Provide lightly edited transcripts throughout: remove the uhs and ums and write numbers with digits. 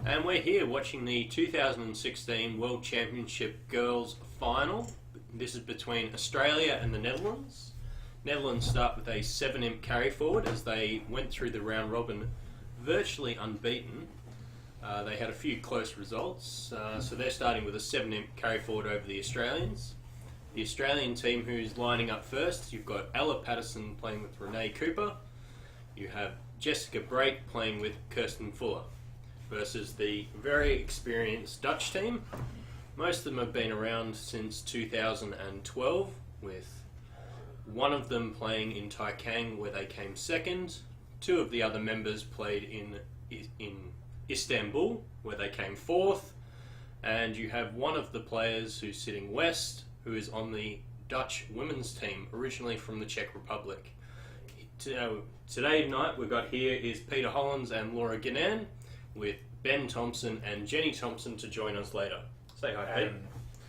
And we're here watching the 2016 World Championship Girls Final. This is between Australia and the Netherlands. Netherlands start with a 7-imp carry forward as they went through the round robin virtually unbeaten. They had a few close results, so they're starting with a 7-imp carry forward over the Australians. The Australian team who's lining up first, you've got Ella Patterson playing with Renee Cooper. You have Jessica Brake playing with Kirsten Fuller versus the very experienced Dutch team. Most of them have been around since 2012, with one of them playing in Takeout where they came second. Two of the other members played in Istanbul where they came fourth. And you have one of the players who's sitting west who is on the Dutch women's team, originally from the Czech Republic. Today night we've got here is Peter Hollands and Laura Gannan, with Ben Thompson and Jenny Thompson to join us later. Say hi, Pete.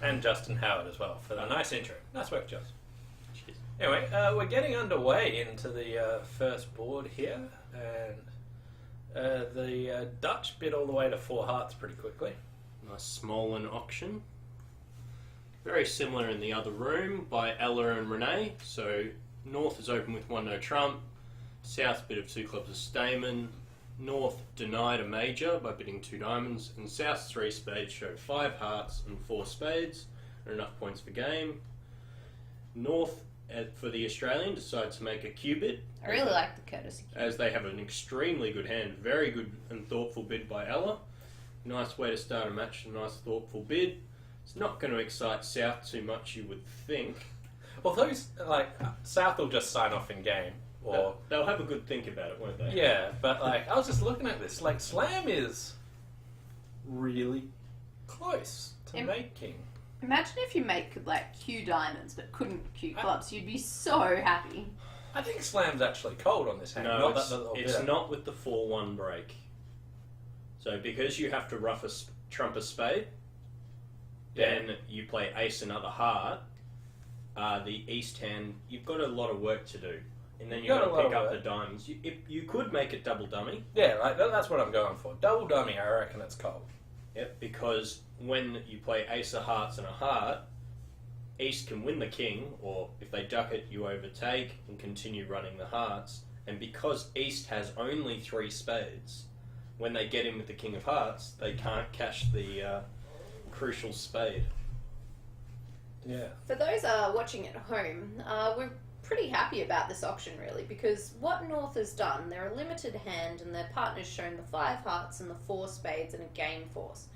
And Justin Howard as well for the nice intro. Nice work, Joss. Cheers. Anyway, we're getting underway into the first board here, and the Dutch bid all the way to 4 hearts pretty quickly. Nice Smolin auction. Very similar in the other room by Ella and Renee. So North is open with 1 no trump. South bid of 2 clubs of Stamen. North denied a major by bidding 2 diamonds, and South's 3 spades showed 5 hearts and 4 spades, and enough points for game. North, for the Australian, decided to make a Q bid. I really like the courtesy Q. As they have an extremely good hand. Very good and thoughtful bid by Ella. Nice way to start a match, a nice thoughtful bid. It's not going to excite South too much, you would think. Well, those, South will just sign off in game. Or they'll have a good think about it, won't they? Yeah, but I was just looking at this. Slam is really close to making. Imagine if you make Q diamonds but couldn't Q clubs. You'd be so happy. I think Slam's actually cold on this hand. No, it's not with the 4-1 break. So because you have to trump a spade, then you play ace another heart. The east hand, you've got a lot of work to do. And then you've got to pick up the diamonds. You could make it double dummy. Yeah, that's what I'm going for. Double dummy, I reckon it's cold. Yep, because when you play ace of hearts and a heart, East can win the king, or if they duck it, you overtake and continue running the hearts. And because East has only 3 spades, when they get in with the king of hearts, they can't cash the crucial spade. Yeah. For those watching at home, we're pretty happy about this auction really, because what North has done, they're a limited hand and their partner's shown the 5 hearts and the 4 spades and a game force.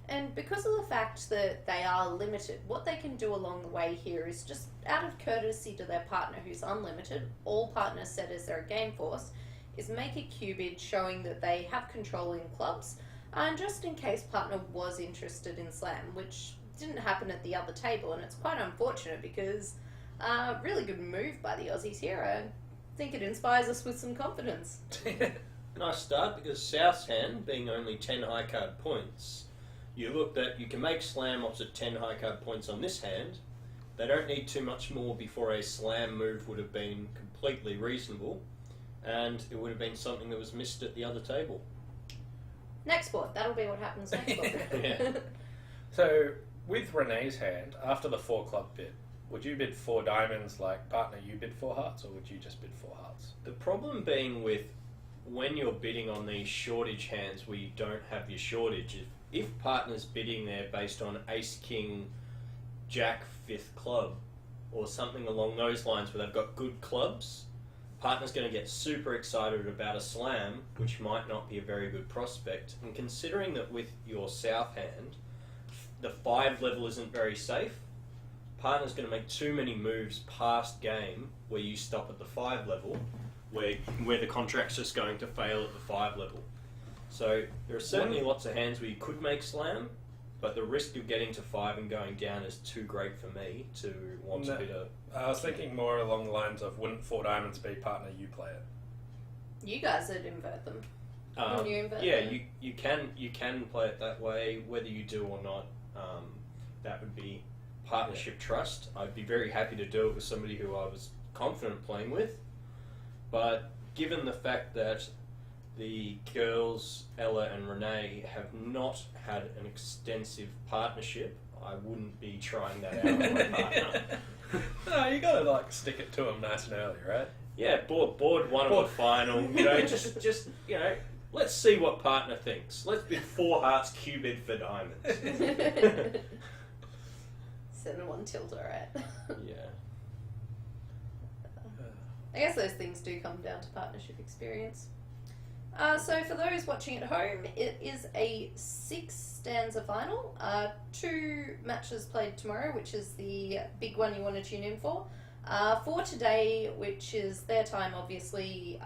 And because of the fact that they are limited, what they can do along the way here is just out of courtesy to their partner who's unlimited, all partners set as their game force, is make a Q bid showing that they have control in clubs, and just in case partner was interested in Slam, which didn't happen at the other table, and it's quite unfortunate because really good move by the Aussies here. I think it inspires us with some confidence. Nice start, because South's hand, being only 10 high card points, you looked at, you can make Slam opposite 10 high card points on this hand. They don't need too much more before a Slam move would have been completely reasonable, and it would have been something that was missed at the other table. Next board, that'll be what happens next board. Yeah. So, with Renee's hand, after the 4 club bid, would you bid 4 diamonds like partner, you bid 4 hearts, or would you just bid 4 hearts? The problem being with when you're bidding on these shortage hands where you don't have your shortage, if partner's bidding there based on ace, king, jack, 5th club, or something along those lines where they've got good clubs, partner's going to get super excited about a Slam, which might not be a very good prospect. And considering that with your South hand, the 5 level isn't very safe, partner's going to make too many moves past game where you stop at the 5 level, where the contract's just going to fail at the 5 level. So there are certainly lots of hands where you could make Slam, but the risk of getting to 5 and going down is too great for me to want to bid a... I was thinking more along the lines of, wouldn't 4 diamonds be partner, you play it? You guys would invert them. When you invert yeah, them. you can play it that way, whether you do or not. That would be partnership trust. I'd be very happy to do it with somebody who I was confident playing with, but given the fact that the girls, Ella and Renee, have not had an extensive partnership, I wouldn't be trying that out on my partner. No, you gotta like stick it to them nice and early, right? Yeah, board one of the final. Just let's see what partner thinks. Let's bid 4 hearts, Q bid for diamonds. 7-1 tilt, alright. Yeah. I guess those things do come down to partnership experience. So for those watching at home, it is a 6-stanza final. 2 matches played tomorrow, which is the big one you want to tune in for. For today, which is their time, obviously,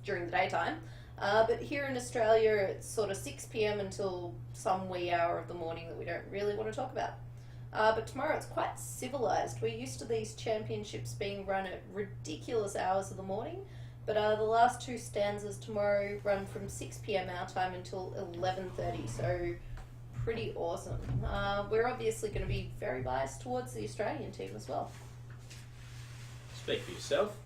during the daytime. But here in Australia, it's sort of 6 p.m. until some wee hour of the morning that we don't really want to talk about. But tomorrow it's quite civilised. We're used to these championships being run at ridiculous hours of the morning. But the last 2 stanzas tomorrow run from 6 p.m. our time until 11:30, so pretty awesome. We're obviously going to be very biased towards the Australian team as well. Speak for yourself.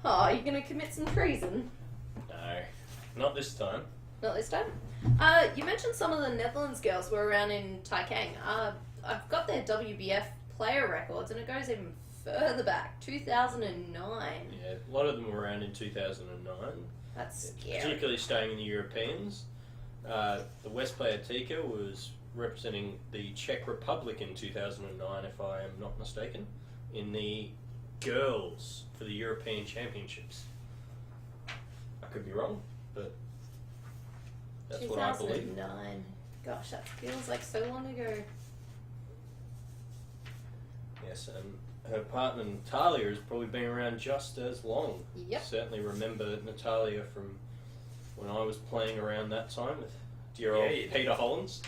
Oh, you're going to commit some treason? No, not this time. Not this time? You mentioned some of the Netherlands girls were around in Takeout. I've got their WBF player records, and it goes even further back, 2009. Yeah, a lot of them were around in 2009. That's scary. Particularly staying in the Europeans. The West player Tika was representing the Czech Republic in 2009, if I am not mistaken, in the girls for the European Championships. I could be wrong, but that's what I believe. 2009. Gosh, that feels like so long ago. Yes, and her partner Natalia has probably been around just as long. Yep. Certainly remember Natalia from when I was playing around that time with dear old Peter Hollins.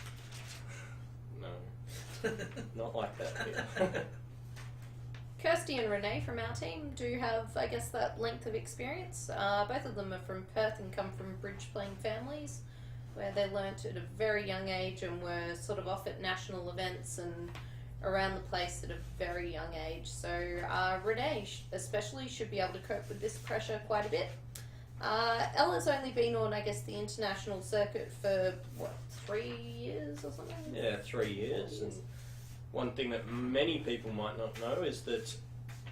No, not like that, Peter. Kirsty and Renee from our team do have, I guess, that length of experience. Both of them are from Perth and come from bridge-playing families, where they learnt at a very young age and were sort of off at national events and around the place at a very young age. So Renee especially should be able to cope with this pressure quite a bit. Ella's only been on, I guess, the international circuit for, 3 years or something? Yeah, 3 years. And one thing that many people might not know is that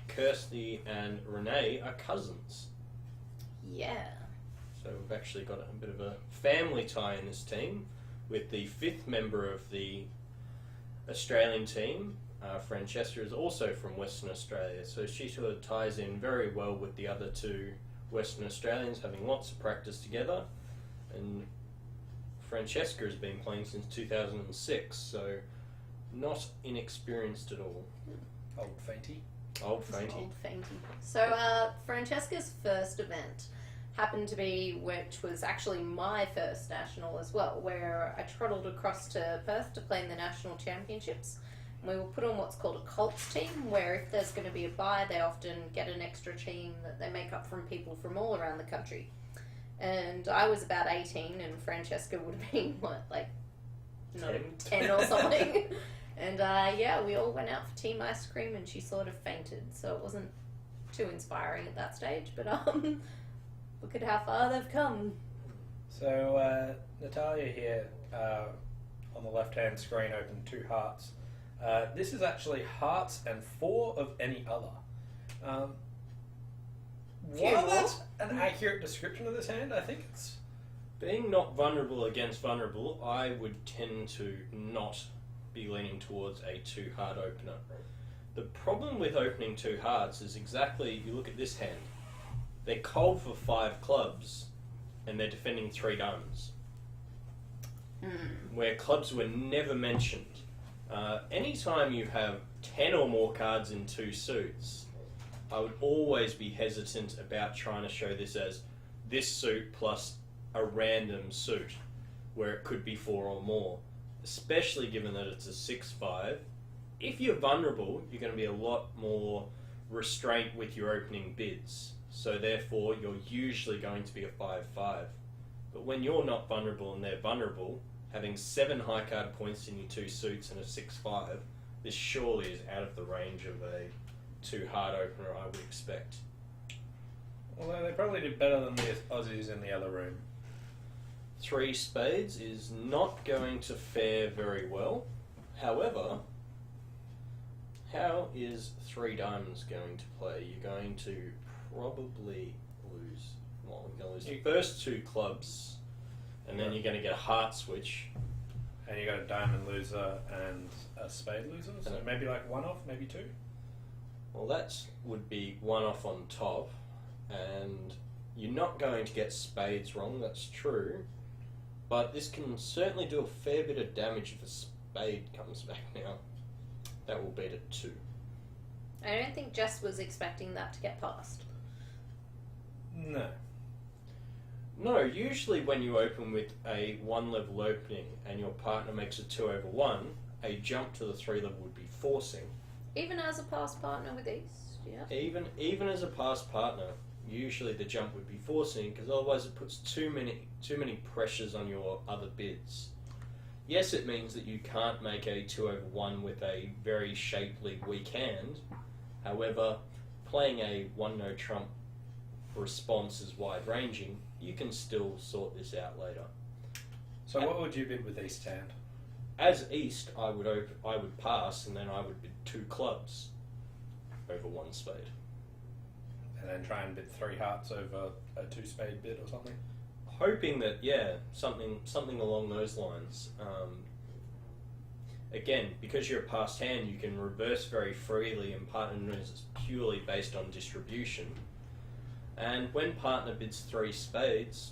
Kirsty and Renee are cousins. Yeah. So we've actually got a bit of a family tie in this team, with the 5th member of the Australian team, Francesca, is also from Western Australia, so she sort of ties in very well with the other 2 Western Australians, having lots of practice together. And Francesca has been playing since 2006, so not inexperienced at all. Old fainty. Old fainty. Old fainty. So Francesca's first event happened to be, which was actually my first national as well, where I trottled across to Perth to play in the national championships. We were put on what's called a Colts team, where if there's going to be a bye, they often get an extra team that they make up from people from all around the country. And I was about 18, and Francesca would have been, not even 10 or something. And we all went out for team ice cream, and she sort of fainted, so it wasn't too inspiring at that stage, but look at how far they've come. So Natalia here on the left-hand screen opened 2 hearts. This is actually hearts and 4 of any other. While that's an accurate description of this hand, I think it's... Being not vulnerable against vulnerable, I would tend to not be leaning towards a 2-heart opener. The problem with opening 2 hearts is exactly, you look at this hand, they're cold for 5 clubs, and they're defending 3 diamonds. Where clubs were never mentioned. Anytime you have 10 or more cards in 2 suits, I would always be hesitant about trying to show this as this suit plus a random suit, where it could be 4 or more. Especially given that it's a 6-5. If you're vulnerable, you're going to be a lot more restraint with your opening bids. So therefore, you're usually going to be a 5-5. But when you're not vulnerable and they're vulnerable, having 7 high card points in your 2 suits and a 6-5, this surely is out of the range of a 2-heart opener, I would expect. Although they probably did better than the Aussies in the other room. 3 spades is not going to fare very well. However, how is 3 diamonds going to play? You're going to probably lose. Well, you're going to lose the first 2 clubs, and then you're going to get a heart switch. And you got a diamond loser and a spade loser, so maybe like 1 off, maybe 2? Well, that would be 1 off on top, and you're not going to get spades wrong, that's true, but this can certainly do a fair bit of damage if a spade comes back now. That will beat it 2. I don't think Jess was expecting that to get past. No. No, usually when you open with a 1 level opening and your partner makes a 2 over 1, a jump to the 3 level would be forcing. Even as a past partner with East, yeah. Even as a past partner, usually the jump would be forcing, because otherwise it puts too many pressures on your other bids. Yes, it means that you can't make a 2 over 1 with a very shapely weak hand. However, playing a 1 no trump response is wide ranging. You can still sort this out later. So what would you bid with East hand? As East, I would pass, and then I would bid 2 clubs over 1 spade. And then try and bid 3 hearts over a 2 spade bid or something? Hoping that, something along those lines. Again, because you're a passed hand, you can reverse very freely, and partner is purely based on distribution. And when partner bids 3 spades,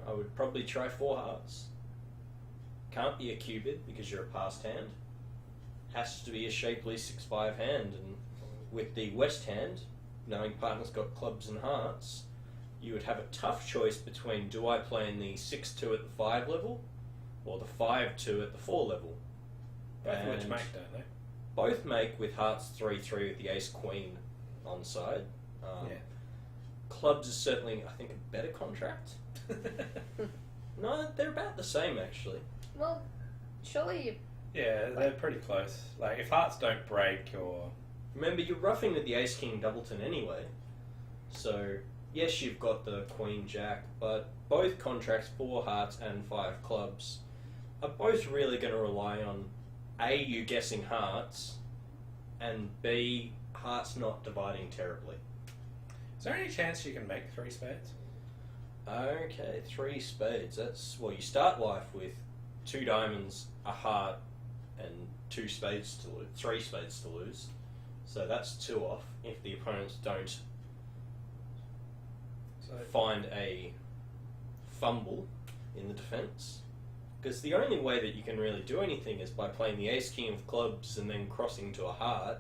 I would probably try 4 hearts. Can't be a Q bid because you're a passed hand. Has to be a shapely 6-5 hand, and with the West hand, knowing partner's got clubs and hearts, you would have a tough choice between, do I play in the 6-2 at the 5 level or the 5-2 at the 4 level? Both of which make, don't they? Both make with hearts 3-3 with the ace-queen on side. Clubs is certainly, I think, a better contract. No, they're about the same, actually. Well, surely you... Yeah, they're pretty close. Like, if hearts don't break or... Remember, you're roughing with the ace-king doubleton anyway. So, yes, you've got the queen-jack, but both contracts, 4 hearts and 5 clubs, are both really going to rely on A, you guessing hearts, and B, hearts not dividing terribly. Is there any chance you can make 3 spades? Okay, 3 spades. Well, you start life with 2 diamonds, a heart, and 2 spades to lose, 3 spades to lose. So that's 2 off if the opponents don't find a fumble in the defence. Because the only way that you can really do anything is by playing the ace-king of clubs and then crossing to a heart,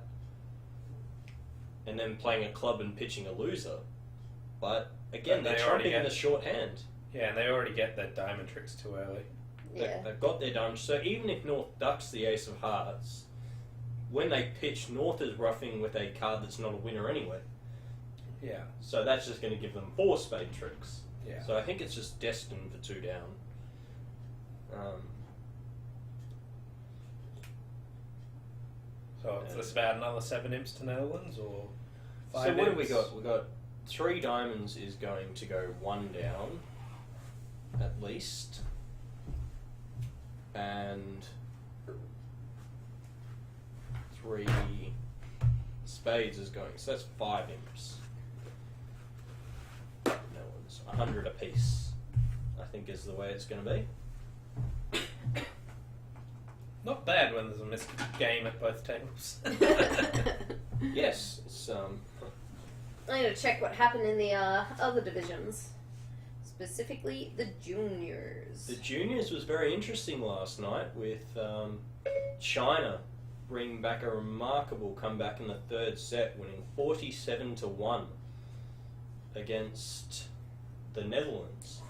and then playing a club and pitching a loser. But again, they're trumping in a short hand. Yeah, and they already get their diamond tricks too early. Yeah. They've got their diamond. So even if North ducks the ace of hearts, when they pitch, North is roughing with a card that's not a winner anyway. Yeah. So that's just going to give them 4 spade tricks. Yeah. So I think it's just destined for 2 down. So it's about another 7 imps to Netherlands, or 5 So what have we imps? got? We've got 3 diamonds is going to go 1 down, at least. And 3 spades is going, so that's 5 imps. No one's 100 apiece, I think is the way it's going to be. Not bad when there's a missed game at both tables. Yes, it's I need to check what happened in the other divisions. Specifically, the juniors. the juniors was very interesting last night with China bringing back a remarkable comeback in the 3rd set, winning 47-1 against the Netherlands.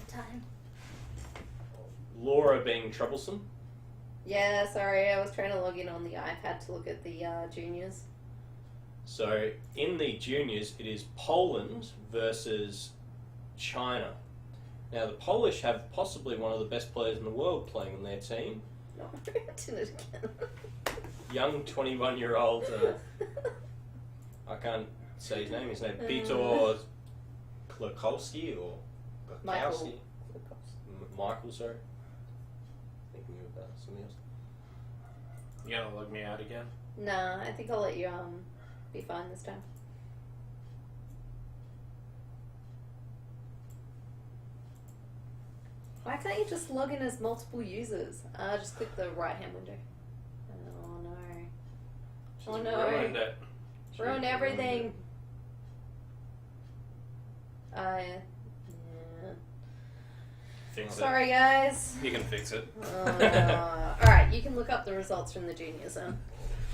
Time. Laura being troublesome. Yeah, sorry, I was trying to log in on the iPad to look at the juniors. So in the juniors, it is Poland versus China. Now the Polish have possibly one of the best players in the world playing on their team, Not ruined it again. Young 21-year-old. I can't say his name. His name Peter Klakowski or Klakowski. Michael, sorry. Thinking about something else. You gonna log me out again? Nah, I think I'll let you be fine this time. Why can't you just log in as multiple users? Just click the right hand window. Oh no. Oh no. Ruined it. Ruined everything. Yeah. Fix Sorry guys. it. You can fix it. Alright, you can look up the results from the juniors then.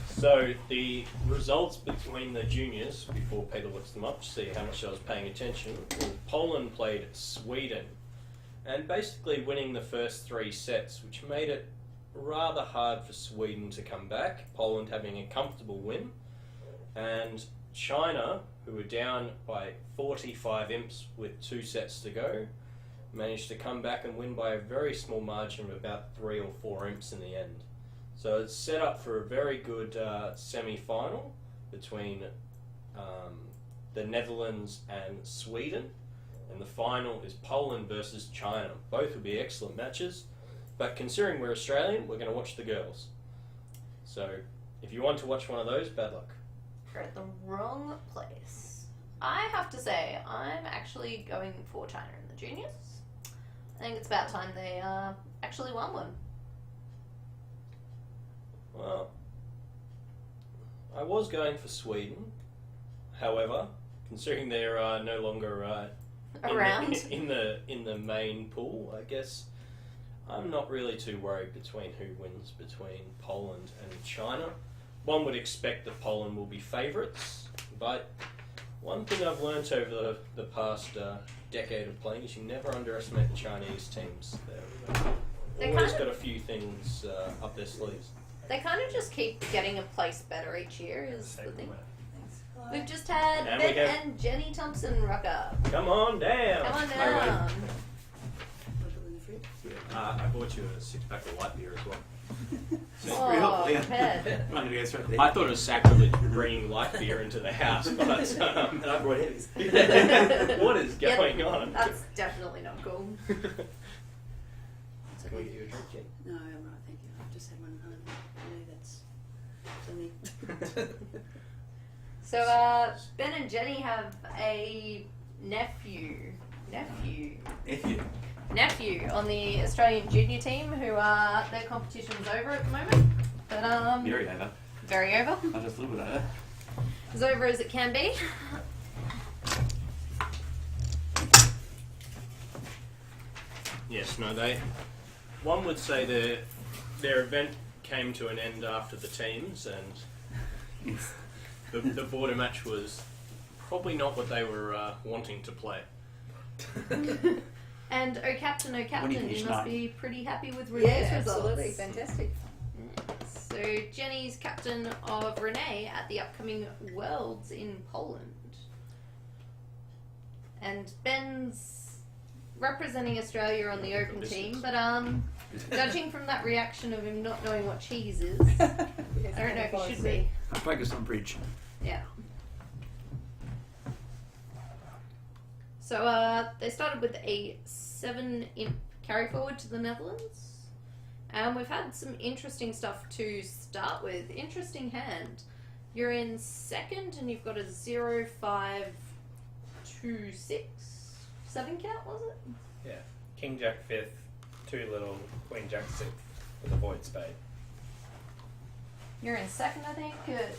So the results between the juniors, before Peter looks them up to see how much I was paying attention, was Poland played Sweden, and basically winning the first 3 sets, which made it rather hard for Sweden to come back, Poland having a comfortable win, and China, who were down by 45 imps with 2 sets to go, managed to come back and win by a very small margin of about 3 or 4 imps in the end. So it's set up for a very good semi-final between the Netherlands and Sweden, and the final is Poland versus China. Both will be excellent matches, but considering we're Australian, we're going to watch the girls. So if you want to watch one of those, bad luck. You're at the wrong place. I have to say, I'm actually going for China in the juniors. I think it's about time they actually won one. Well, I was going for Sweden. However, considering they're no longer Around? in the main pool, I guess I'm not really too worried between who wins between Poland and China. One would expect that Poland will be favourites, but one thing I've learnt over the past decade of playing is you never underestimate the Chinese teams. They've always got a few things up their sleeves. They kind of just keep getting a place better each year is the thing. We've just had And Ben we have- and Jenny Thompson rock up. Come on down! Come on Wait, down. I bought you a 6-pack of light beer as well. Oh, head. I'm gonna go straight for the I thought it was sacrilege bringing light beer into the house, but and I brought heavies. what is going on? That's definitely not cool. Can we get you a drink, Jen? No, I'm right, thank you. I've just had one home. I know that's for me. So, Ben and Jenny have a nephew on the Australian junior team who their competition's over at the moment. But Very over. very over. I just a little bit over. As over as it can be. Yes, no, one would say their event came to an end after the teams, and the border match was probably not what they were wanting to play. And oh Captain, When you you finish must night. be pretty happy with Renee's results. absolutely. Fantastic. So Jenny's captain of Renee at the upcoming Worlds in Poland. And Ben's representing Australia on the open team, but judging from that reaction of him not knowing what cheese is, I don't know if he should be. I focus on bridge. Yeah. So they started with a 7 imp carry forward to the Netherlands. And we've had some interesting stuff to start with. Interesting hand. You're in second and you've got a 0, 5, 2, 6, 7 count, was it? Yeah. King Jack 5th, 2 little, Queen Jack 6th with a void spade. You're in second, I think, at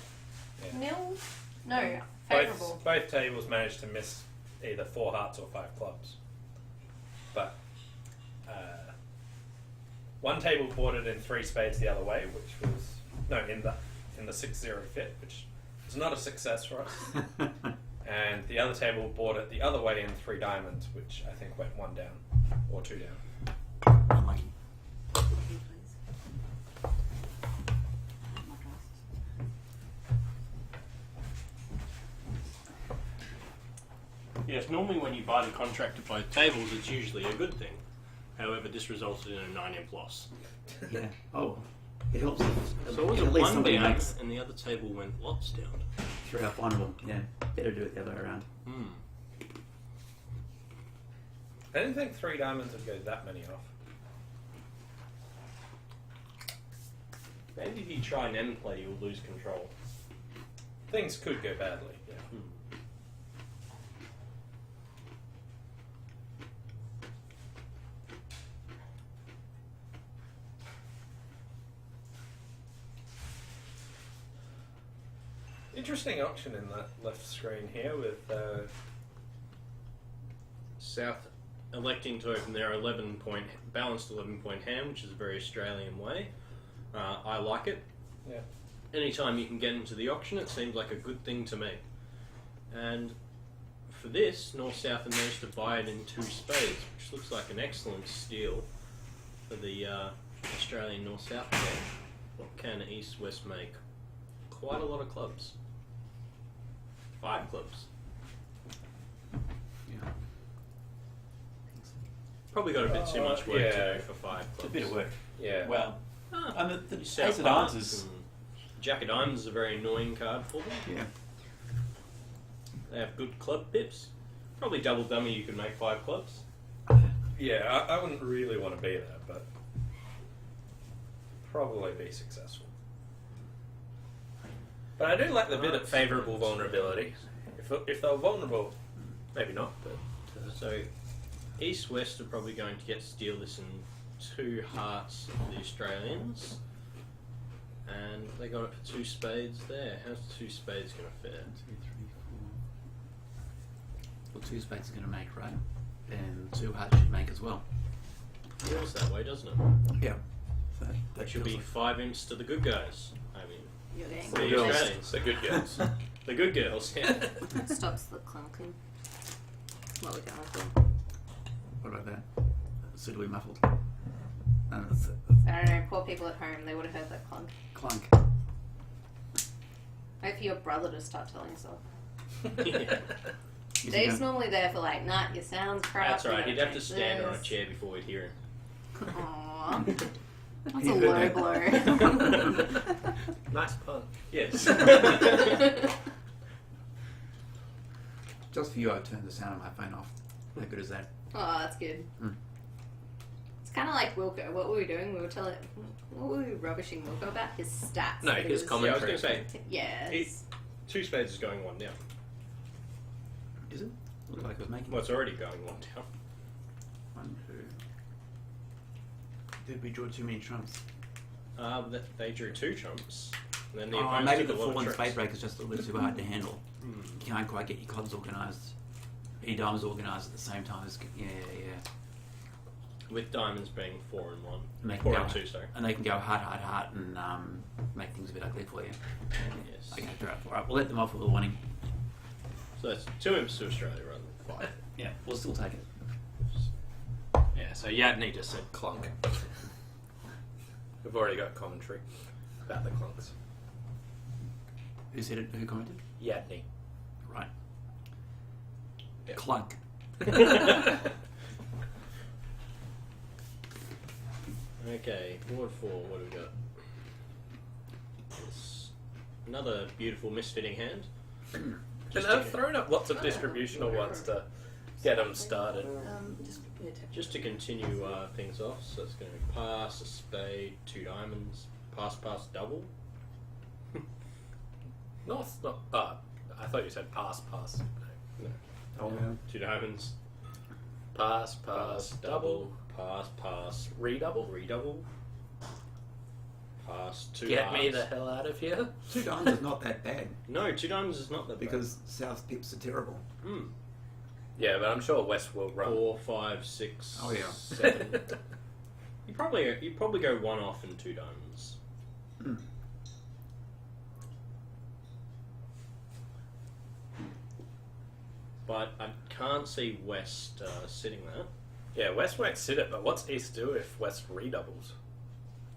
Yeah. nil? No, favourable. Both tables managed to miss either 4 hearts or 5 clubs. But one table bought it in 3 spades the other way, which was in the 6-0 fit, which was not a success for us. And the other table bought it the other way in 3 diamonds, which I think went 1 down or 2 down. Unlucky. Here, please. My glasses. Yes, normally when you buy the contract at both tables, it's usually a good thing. However, this resulted in a 9-imp loss. Yeah. Oh, it helps. If, So it was at a least 1 somebody down, makes and the other table went lots down. 3 off 1 of them. Yeah, better do it the other way around. Hmm. I didn't think 3 diamonds would go that many off. Maybe if you try an end play, you'll lose control. Things could go badly, yeah. Interesting auction in that left screen here with South electing to open their balanced 11-point hand, which is a very Australian way. I like it. yeah. Anytime you can get into the auction, it seems like a good thing to me. And for this, North-South have managed to buy it in 2 spades, which looks like an excellent steal for the Australian North-South pair. What can East-West make? Quite a lot of clubs. 5 clubs. Yeah. Probably got a bit too much work to yeah. do for 5 clubs. It's a bit of work. Yeah. Well, the You set Ace of up Diamonds hearts is. and Jack of Diamonds is a very annoying card for them. Yeah. They have good club pips. Probably double dummy you could make 5 clubs. Yeah, I wouldn't really want to be there, but probably be successful. But I do like the bit of favourable vulnerability. If they were vulnerable, maybe not, but... So East-West are probably going to steal this in 2 hearts of the Australians. And they got it for 2 spades there. How's 2 spades going to fare? 1, 2, 3, 4. Well, 2 spades are going to make, right? And 2 hearts should make as well. Feels that way, doesn't it? Yeah. So That should be 5 imps to the good guys. I mean, You're getting the girls. Australians. The good girls. The good girls, yeah. That stops the clunking. What we're going for. What about that? Suitably muffled. I don't know, poor people at home, they would have heard that clunk. Clunk. Wait for your brother to start telling us off. Yeah. Dave's normally there for like, nah, your sound's crap. That's right, you he'd gotta have to change stand on a this." chair before we'd hear him. Aww. That's You a heard low that. blow. Nice pun. Yes. Just for you, I turned the sound of my phone off. How good is that? Oh, that's good. Mm. It's kind of like Wilco. What were we doing? What were we rubbishing Wilco about? His stats. No, that he his was- comment. Yeah, I was going to say, Yes. 2 spades is going 1 down. Is it? Looked like it was making. Well, it's already going 1 down. 1, 2. Did we draw too many trumps? They drew 2 trumps. And then the Oh, opponents maybe took the a lot of 4-1 tricks. spade break is just a little bit too hard to handle. Hmm. You can't quite get your clubs organised. Any diamonds organised at the same time as yeah. With diamonds being 4 and 1. And they can 4 go, and 2, sorry. and they can go heart, and make things a bit ugly for you. Yes. Okay, throw it for it. We'll let them off with a warning. So that's 2 imps to Australia rather than 5. Yeah, we'll still take it. Yeah, so Yadney just said clunk. We've already got commentary about the clunks. Who said it? Who commented? Yadney. Right. Yeah. Clunk. Okay, board 4, what do we got? It's another beautiful misfitting hand. And I've thrown up lots of distributional ones to get them started. Just to continue things off, so it's going to be pass, a spade, 2 diamonds, pass, double. North, not. I thought you said pass. No. Oh, 2 diamonds, pass, double, pass, redouble. redouble, pass, 2 Get hearts. me the hell out of here. 2 diamonds is not that bad No, 2 diamonds is not that because South pips are terrible. bad. Hmm. Yeah, but I'm sure West will run. 4, 5, 6, Oh, yeah. 7. you probably go 1 off and 2 diamonds. Mm. But I can't see West sitting that. Yeah, West won't sit it, but what's East do if West redoubles?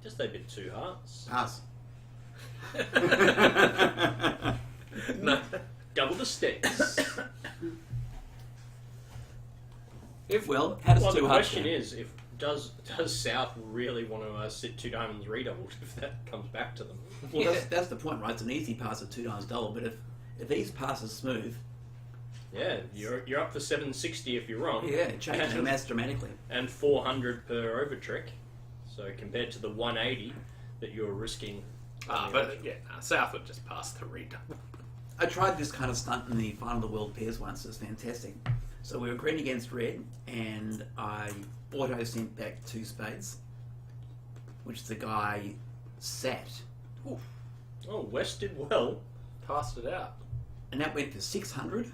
Just a bit 2 hearts. Pass. No. Double the stakes. If Well, how does Well, 2 the hearts question do? is, if Does South really want to sit 2 diamonds redoubled if that comes back to them? Well, that's the point, right? It's an easy pass at 2 diamonds double, but if these passes smooth, Yeah, you're up for 760 if you're wrong. yeah, it changes the maths dramatically. And 400 per over trick. So compared to the 180 that you're risking. South would just pass the redouble. I tried this kind of stunt in the Final of the World Pairs once. It was fantastic. So we were green against red, and I auto sent back 2 spades, which the guy sat. Oof. Oh, West did well. Passed it out. And that went for 600,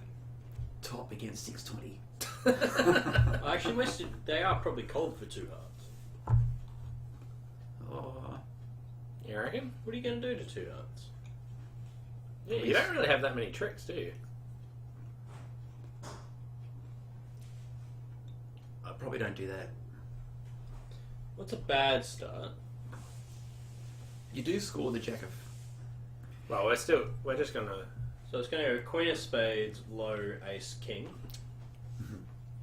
top against 620. Actually, West they are probably cold for 2 hearts. Oh, You reckon? What are you going to do to 2 hearts? Yeah, you don't really have that many tricks, do you? I probably don't do that. What's a bad start? You do score the jack of... Well, we're just gonna. So it's going to go Queen of Spades, low Ace King,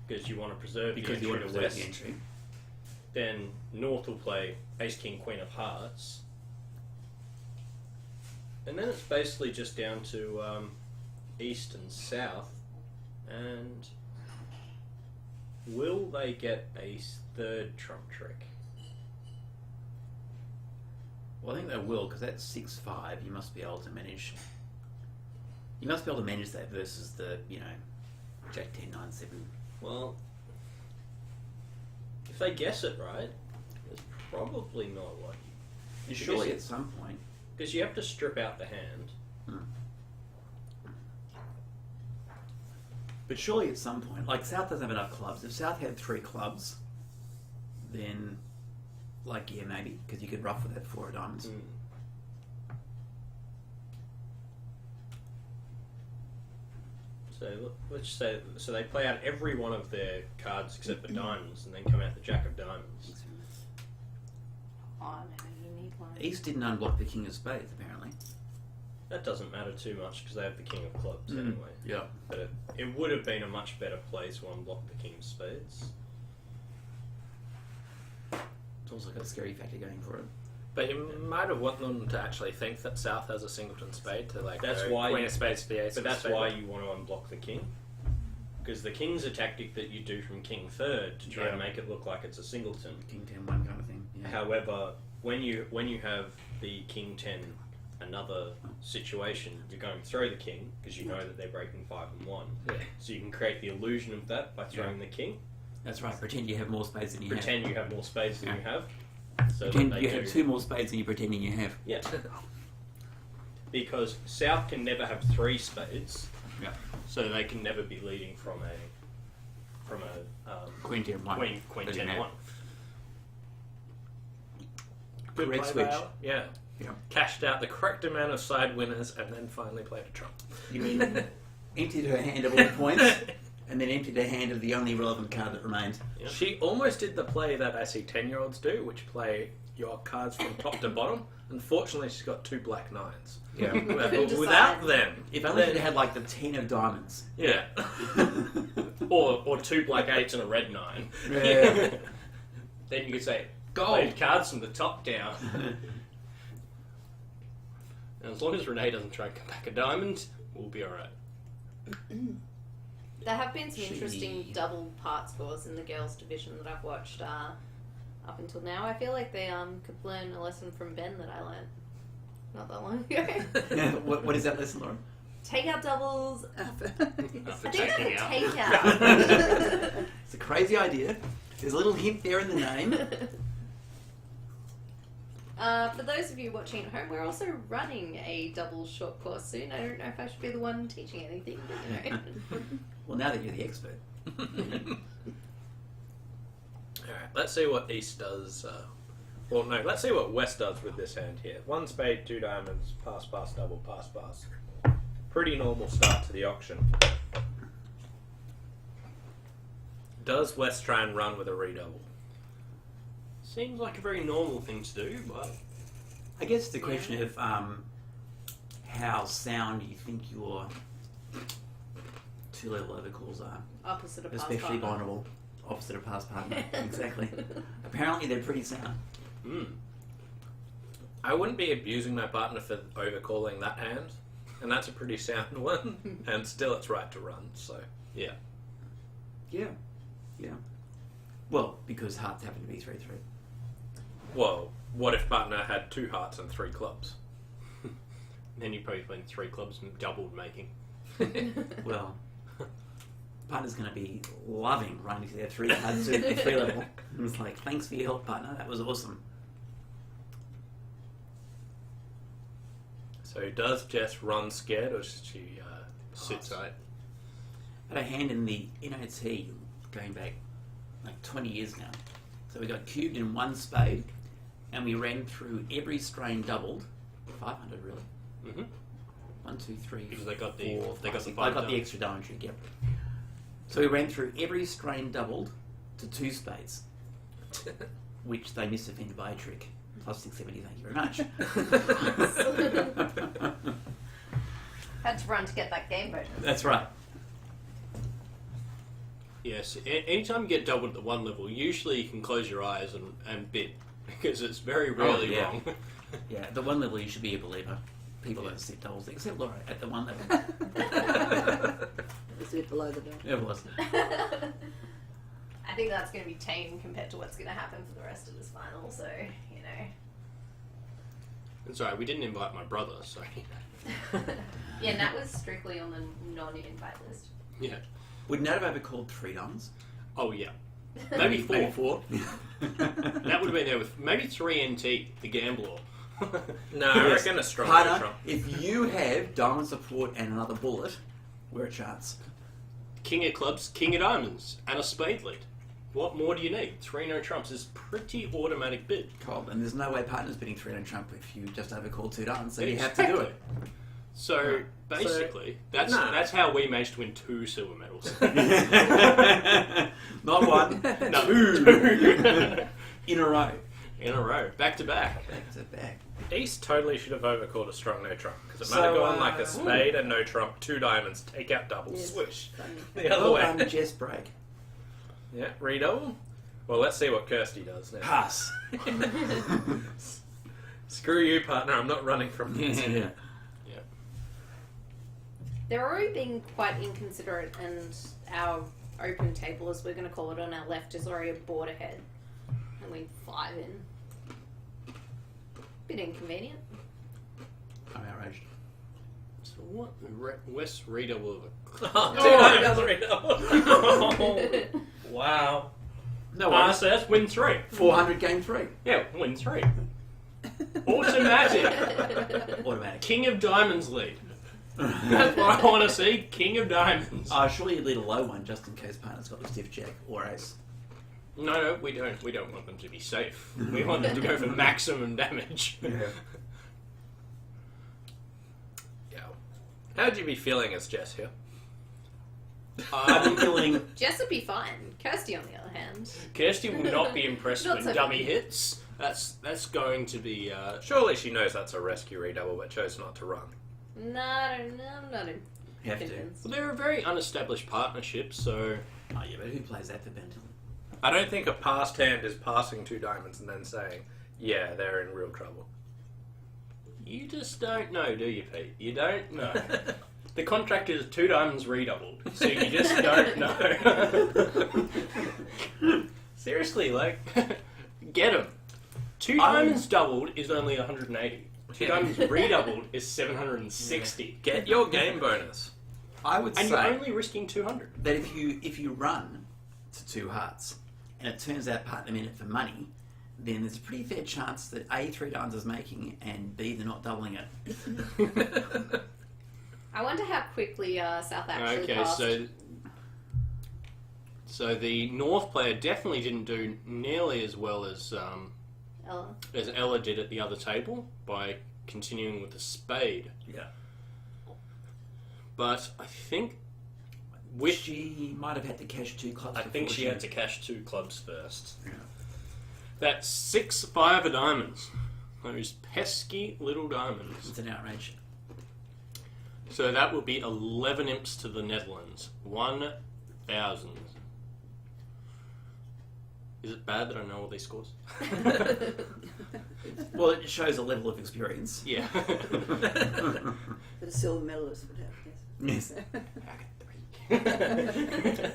because you want to preserve Because the you entry want to to West. the entry. Then North will play Ace King, Queen of Hearts, and then it's basically just down to East and South. And will they get a 3rd trump trick? Well, I think they will, because that's 6-5. You must be able to manage... You must be able to manage that versus the, Jack 10, 9, 7. Well, if they guess it right, it's probably not lucky. Surely at some point... Because you have to strip out the hand. But surely at some point, like South doesn't have enough clubs. If South had 3 clubs, then, maybe, because you could ruffle that 4 of diamonds. So let's say they play out every one of their cards except for diamonds, and then come out the Jack of Diamonds. Oh no, you need one. East didn't unblock the King of Spades, apparently. That doesn't matter too much because they have the King of Clubs anyway. Yeah. But it would have been a much better play to unblock the King of Spades. It's also got a scary factor going for it. But you might have want them to actually think that South has a singleton spade to That's go why Queen you- of Spades to the Ace. But of that's Spades. why you want to unblock the King. Because the King's a tactic that you do from King 3rd to try and make it look like it's a singleton. King 10, 1 kind of thing. Yeah. However, when you have the King 10 another situation, you're going to throw the King because you know that they're breaking 5 and 1. Yeah. So you can create the illusion of that by throwing the King. That's right. Pretend you have more spades than you Pretend you have more spades than you have. So Pretend that you they have do. 2 more spades than you're pretending you have. Yeah. Because South can never have 3 spades. Yeah. So they can never be leading from a Queen 10, 1. Queen Doesn't 10 matter. 1. Good Correct play switch. by Al. Yeah. Yeah. Cashed out the correct amount of side winners and then finally played a trump. You mean emptied her hand of all points and then emptied her hand of the only relevant card that remained? Yep. She almost did the play that I see 10-year-olds do, which play your cards from top to bottom. Unfortunately, she's got 2 black 9s. Yeah. Couldn't Without decide. them, If only she'd had like the 10 of diamonds. yeah. Or 2 black 8s and a red 9. Yeah. Then you could say, Gold. played cards from the top down. And as long as Renee doesn't try and come back a diamond, we'll be alright. There have been some She- interesting double part scores in the girls' division that I've watched up until now. I feel like they could learn a lesson from Ben that I learned not that long ago. What is that lesson, Lauren? Takeout doubles. I For think that's a taking out. takeout. It's a crazy idea. There's a little hint there in the name. For those of you watching at home, we're also running a double short course soon. I don't know if I should be the one teaching anything, but you know. Well, now that you're the expert. Alright, let's see what East does. Well, no, let's see what West does with this hand here. 1 spade, 2 diamonds, pass, pass, double, pass, pass. Pretty normal start to the auction. Does West try and run with a redouble? Seems like a very normal thing to do, but I guess it's the question of how sound you think your 2-level overcalls are. Opposite of pass Especially partner. vulnerable. Opposite of past partner. Exactly. Apparently they're pretty sound. I wouldn't be abusing my partner for overcalling that hand, and that's a pretty sound one, and still it's right to run, so... Yeah. Yeah. Well, because hearts happen to be 3-3. Well, what if partner had 2 hearts and 3 clubs? Then you probably went 3 clubs and doubled making. Well, partner's going to be loving running to their 3 hard suit at 3 level. And it's like, thanks for your help, partner. That was awesome. So does Jess run scared, or does she Sit tight. I had a hand in the NOT going back like 20 years now. So we got cubed in 1 spade, and we ran through every strain doubled. 500 really. Mm-hmm. 1, 2, 3. Because they got the four, they got five, the six. 5 I got the done. extra diamond trick. Yep. So we ran through every strain doubled to 2 spades, which they misoffended by a trick. Plus 670. Thank you very much. Had to run to get that game bonus. That's right. Yes. Anytime you get doubled at the 1 level, usually you can close your eyes and bid because it's very rarely yeah. wrong. Yeah, at the 1 level you should be a believer. People don't sit doubles, except Laura at the 1 level. It's a bit below the belt. It was. I think that's going to be tame compared to what's going to happen for the rest of this final, so, you know. It's alright, we didn't invite my brother, so... Yeah, Nat was strictly on the non-invite list. Yeah. Would Nat have overcalled 3 diamonds? Oh, yeah. Maybe 4. Maybe 4. That would have been there with maybe 3 NT, the gambler. No, I reckon a strong Partner, trump. if you have diamond support and another bullet, we're a chance. King of clubs, king of diamonds, and a spade lead. What more do you need? 3 no trumps is pretty automatic bid. Cold, and there's no way partner's bidding 3 on trump if you just overcalled 2 diamonds, so you have to do it. So basically, that's how we managed to win 2 silver medals. Not 1, No, 2 in a row. in a row, back to back. Back to back. East totally should have overcalled a strong no trump, because it So, might have gone like a spade and no trump, 2 diamonds, take out double, Yes. swish. Funny. The other Well way. done, Jess break. Yeah, redouble. Well, let's see what Kirsty does now. Pass. Screw you, partner. I'm not running from this. Yeah. They're already being quite inconsiderate, and our open table, as we're going to call it, on our left is already a board ahead. And we 5 in. Bit inconvenient. I'm outraged. So what? West redouble of a... Oh, 2 diamonds redouble. Wow. No worries. so that's win 3. 400 game 3. Yeah, win 3. Automatic. Automatic. King of diamonds lead. That's what I want to see. King of diamonds. Surely you lead a low one just in case partner's got the stiff jack or ace. No, we don't. We don't want them to be safe. We want them to go for maximum damage. Yeah. How'd you be feeling as Jess here? I've been feeling... Jess would be fine. Kirsty, on the other hand. Kirsty will not be impressed Not when so dummy funny. hits. That's going to be. Surely she knows that's a rescue redouble, but chose not to run. No, I'm not Have to. convinced. Well, they're a very unestablished partnership, so Oh yeah, but who plays that for Benton? I don't think a passed hand is passing 2 diamonds and then saying, yeah, they're in real trouble. you just don't know, do you, Pete? You don't know. The contract is 2 diamonds redoubled, so you just don't know. Seriously, like, get them. 2 diamonds doubled is only 180. 2 diamonds redoubled is 760. Get your game bonus. I would And say you're only risking 200. that if you run to 2 hearts and it turns out partner in it for money, then there's a pretty fair chance that A, 3 diamonds is making, and B, they're not doubling it. I wonder how quickly South actually Okay, passed. so the North player definitely didn't do nearly as well Ella. as Ella did at the other table by continuing with the spade. Yeah. But I think She might have had to cash 2 clubs. I think before she had to cash 2 clubs first. Yeah. That's 6-5 of diamonds. Those pesky little diamonds. It's an outrage. So that would be 11 imps to the Netherlands. 1,000. Is it bad that I know all these scores? Well, it shows a level of experience. Yeah. That a silver medalist would have, yes. Yes.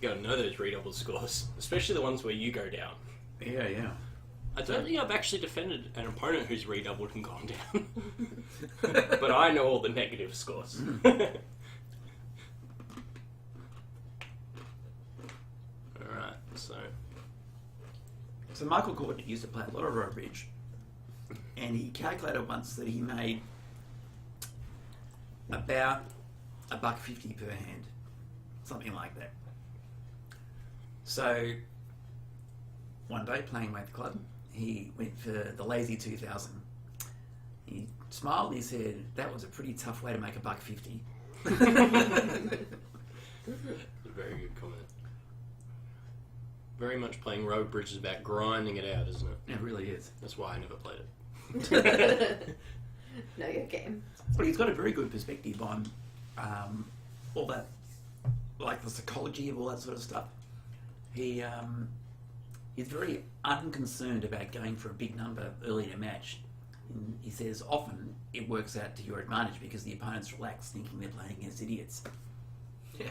You gotta know those redouble scores, especially the ones where you go down. Yeah, yeah. I don't think I've actually defended an opponent who's redoubled and gone down. But I know all the negative scores. Alright, So Michael Gordon used to play a lot of road bridge, and he calculated once that he made about $1.50 per hand, something like that. So one day playing Wave Club, he went for the lazy 2000. He smiled and he said, "That was a pretty tough way to make $1.50." very good comment. Very much playing road bridge is about grinding it out, isn't it? It really is. That's why I never played it. Know your game. But he's got a very good perspective on all that, like the psychology of all that sort of stuff. He's very unconcerned about going for a big number early in a match. And he says often it works out to your advantage because the opponent's relaxed, thinking they're playing against idiots. Yeah.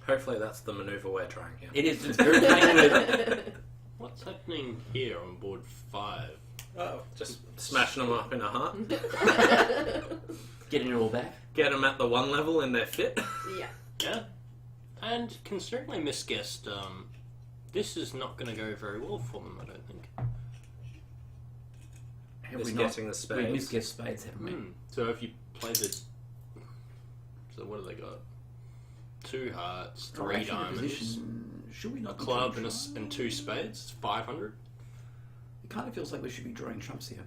Hopefully that's the manoeuvre we're trying here. It is. It's very painful. What's happening here on board 5? Oh, just smashing them up in a heart. Getting it all back. Get them at the 1 level in their fit. Yeah. Yeah. And considering I misguessed, this is not going to go very well for them, I don't think. Have we Misguessing not? the spades. We misguessed spades, haven't we? So if you play the... So what have they got? 2 hearts, 3 Actually, in a diamonds, position, should we not be club drawing and 2 spades. It's 500. It kind of feels like we should be drawing trumps here.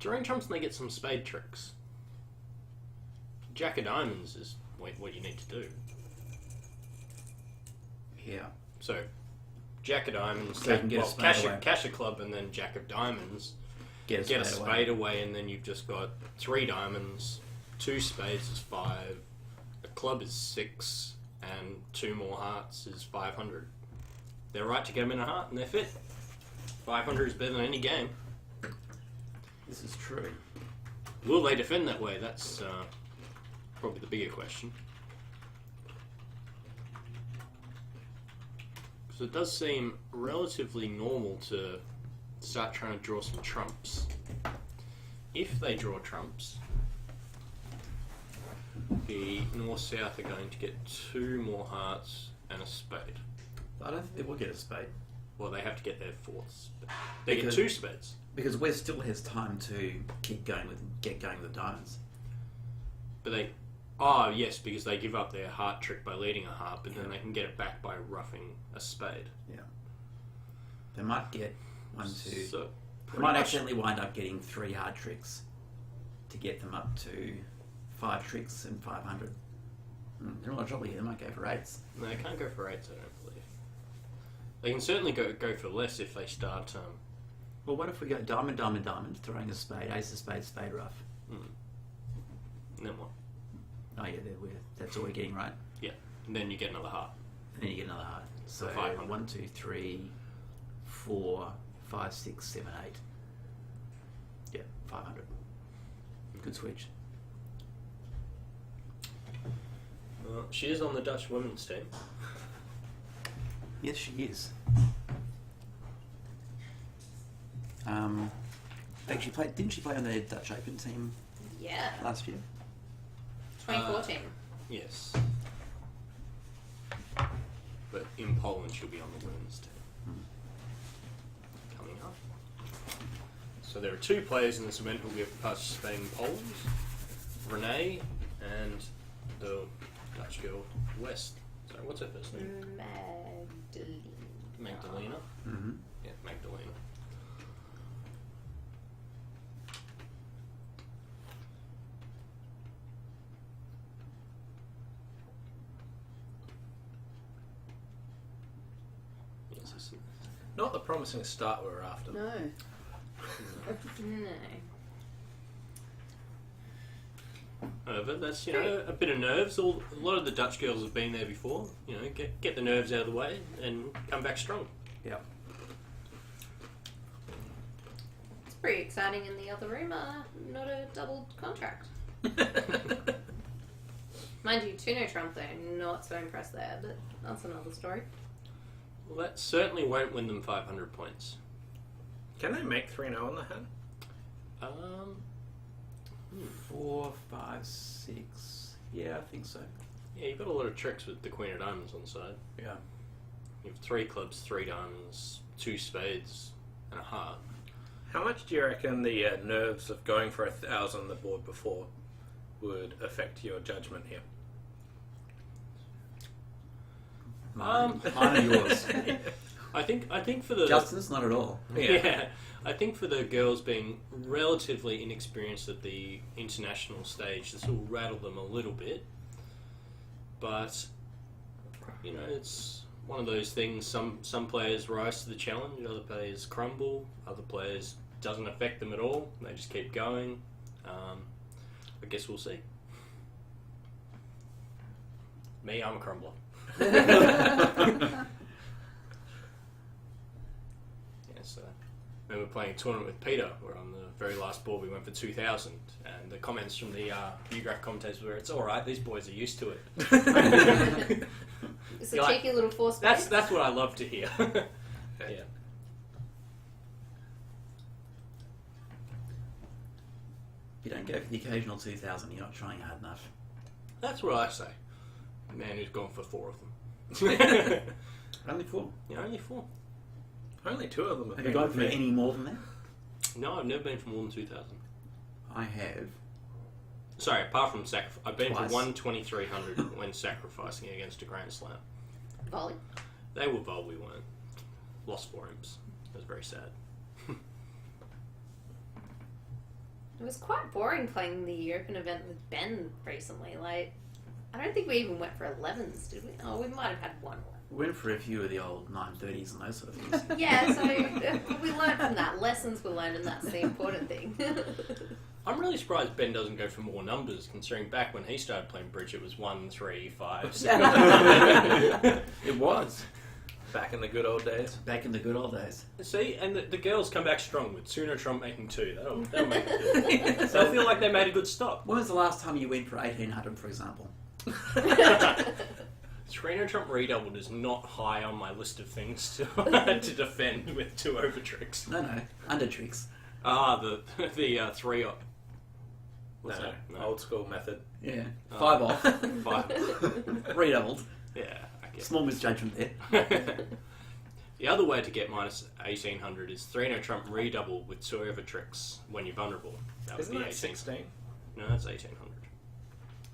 Drawing trumps and they get some spade tricks. Jack of diamonds is what you need to do. Yeah. So, Jack of diamonds, So you can get a spade away. cash a club and then Jack of diamonds. Get Get a spade away and then you've just got 3 diamonds, 2 spades is 5, a club is 6, and 2 more hearts is 500. They're right to get them in a heart and they're fit. 500 is better than any game. This is true. Will they defend that way? That's probably the bigger question. So it does seem relatively normal to start trying to draw some trumps. If they draw trumps, the north-south are going to get 2 more hearts and a spade. I don't think they will get a spade. Well, they have to get their 4th spade. They Because- get 2 spades. Because Wes still has time to get going with the diamonds. But they... Oh, yes, because they give up their heart trick by leading a heart, but then they can get it back by roughing a spade. They might get 1, 2. So, They pretty might much- accidentally wind up getting 3 hard tricks to get them up to 5 tricks and 500. They're a lot of trouble here. They might go for 8s. No, they can't go for 8s, I don't believe. They can certainly go for less if they start... Well, what if we go diamond, diamond, diamond, throwing a spade, ace of spade, spade rough? and then what? Oh yeah, that's all we're getting, right? And then you get another heart. And then you get another heart. So 500. 1, 2, 3, 4, 5, 6, 7, 8. Yeah, 500. Good switch. She is on the Dutch women's team. Yes, she is. Actually, didn't she play on the Dutch Open team Yeah. last year? 2014. Yes. But in Poland, she'll be on the women's team. Coming up. So there are 2 players in this event who will be participating in Poland. Renee and the Dutch girl, West. Sorry, what's her first name? Magdalena. Mm-hmm. Yeah, Magdalena. Yes, I see. Not the promising start we were after. No. No. over. That's a bit of nerves. A lot of the Dutch girls have been there before. Get the nerves out of the way and come back strong. Yeah. It's pretty exciting in the other room. Not a double contract. Mind you, Tuno Trump, though, not so impressed there, but that's another story. Well, that certainly won't win them 500 points. Can they make 3-0 on the hand? 4, 5, 6. Yeah, I think so. Yeah, you've got a lot of tricks with the Queen of Diamonds on the side. Yeah. You have 3 clubs, 3 diamonds, 2 spades, and a heart. How much do you reckon the nerves of going for 1,000 on the board before would affect your judgment here? Mine are yours. I think for the Justin's not at all. yeah, I think for the girls being relatively inexperienced at the international stage, this will rattle them a little bit. But it's one of those things. Some players rise to the challenge, other players crumble, other players doesn't affect them at all. They just keep going. I guess we'll see. Me, I'm a crumbler. So I remember playing a tournament with Peter where on the very last ball we went for 2,000 and the comments from the Vugraph commentators were, it's alright, these boys are used to it. It's a You're cheeky little force space. That's what I love to hear. Yeah. If you don't go for the occasional 2,000, you're not trying hard enough. That's what I say. A man who's gone for 4 of them. Only 4. Yeah, only 4. Only 2 of them have Have you been gone with for me. any more than that? No, I've never been for more than 2,000. I have. Sorry, apart from sacrifice. I've been Twice. for 1,2300 when sacrificing against a Grand Slam. Volley. They were bold, we weren't. Lost 4 imps. It was very sad. It was quite boring playing the open event with Ben recently. I don't think we even went for 11s, did we? Oh, we might have had one. We went for a few of the old 930s and those sort of things. Yeah, so we learned from that. Lessons were learned, and that's the important thing. I'm really surprised Ben doesn't go for more numbers, considering back when he started playing bridge, it was 1, 3, 5, 7. It was. Back in the good old days. Back in the good old days. See, and the girls come back strong with Tuno Trump making 2. That'll make it good. They'll feel like they made a good stop. When was the last time you went for 1,800, for example? Tuno Trump redoubled is not high on my list of things to to defend with 2 over tricks. No, under tricks. The 3 up. What's No, that? No. old school method. Yeah. Oh. 5 off. 5. Redoubled. Yeah, I guess. Small misjudgment there. The other way to get minus 1,800 is 3 Trump redouble with 2 over tricks when you're vulnerable. That would Isn't be that 18. 16? No, that's 1,800.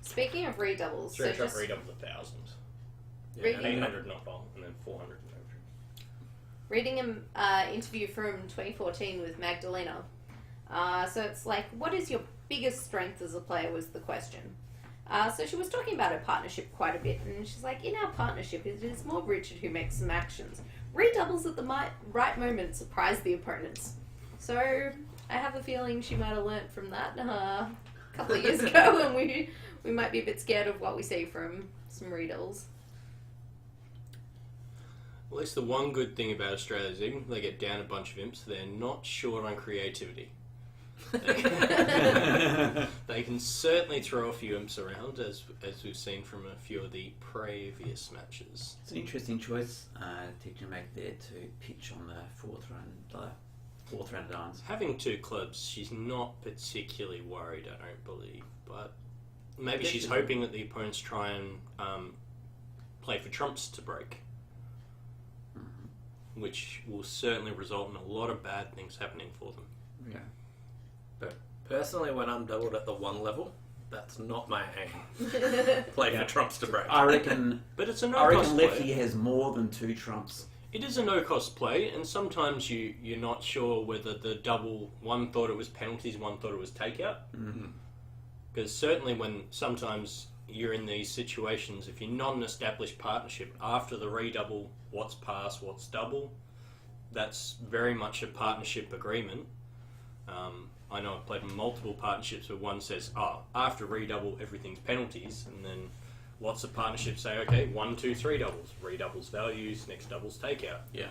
Speaking of redoubles, 3 so Trump just redoubles 1,000. Reading- 800 not vol, and then 400 in over. reading an interview from 2014 with Magdalena. So it's like, what is your biggest strength as a player was the question. So she was talking about her partnership quite a bit, and she's like, in our partnership, it is more Richard who makes some actions. Redoubles at the right moment surprise the opponents. So I have a feeling she might have learnt from that a couple of years ago, and we might be a bit scared of what we see from some redoubles. Well, at least the one good thing about Australia is even if they get down a bunch of imps, they're not short on creativity. They can certainly throw a few imps around, as we've seen from a few of the previous matches. It's an interesting choice to make there to pitch on the fourth round of irons. Having 2 clubs, she's not particularly worried, I don't believe. But maybe she's hoping that the opponents try and play for trumps to break. Which will certainly result in a lot of bad things happening for them. Yeah. But personally, when I'm doubled at the 1 level, that's not my aim. Play for trumps to break. I reckon. But it's a I no-cost reckon lefty play. has more than 2 trumps. It is a no-cost play, and sometimes you're not sure whether the double, one thought it was penalties, one thought it was takeout. Because certainly when sometimes you're in these situations, if you're not an established partnership, after the redouble, what's pass, what's double, that's very much a partnership agreement. I know I've played multiple partnerships where one says, "Oh, after redouble, everything's penalties," and then lots of partnerships say, "Okay, 1, 2, 3 doubles, redoubles values, next doubles takeout." Yeah.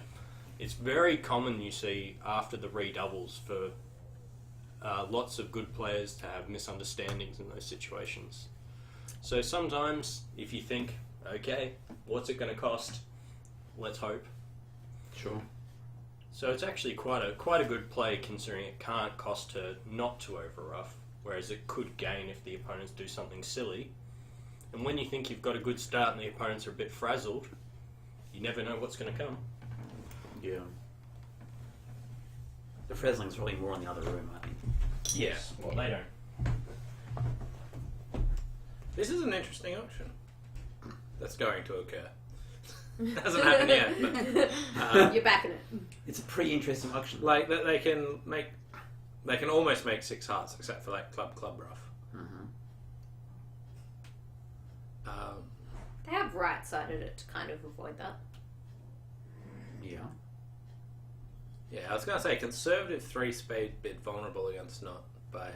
It's very common you see after the redoubles for lots of good players to have misunderstandings in those situations. So sometimes, if you think, "Okay, what's it going to cost? Let's hope." Sure. So it's actually quite a good play considering it can't cost her not to overruff, whereas it could gain if the opponents do something silly. And when you think you've got a good start and the opponents are a bit frazzled, you never know what's going to come. Yeah. The frazzling's probably more in the other room, I think. Yes. Well, they don't. This is an interesting auction that's going to occur. Hasn't happened yet, but You're backing it. It's a pretty interesting auction. like that they can almost make 6 hearts except for like club rough. Mm-hmm. They have right-sided it to kind of avoid that. Yeah. Yeah, I was going to say conservative 3 spade bid vulnerable against not by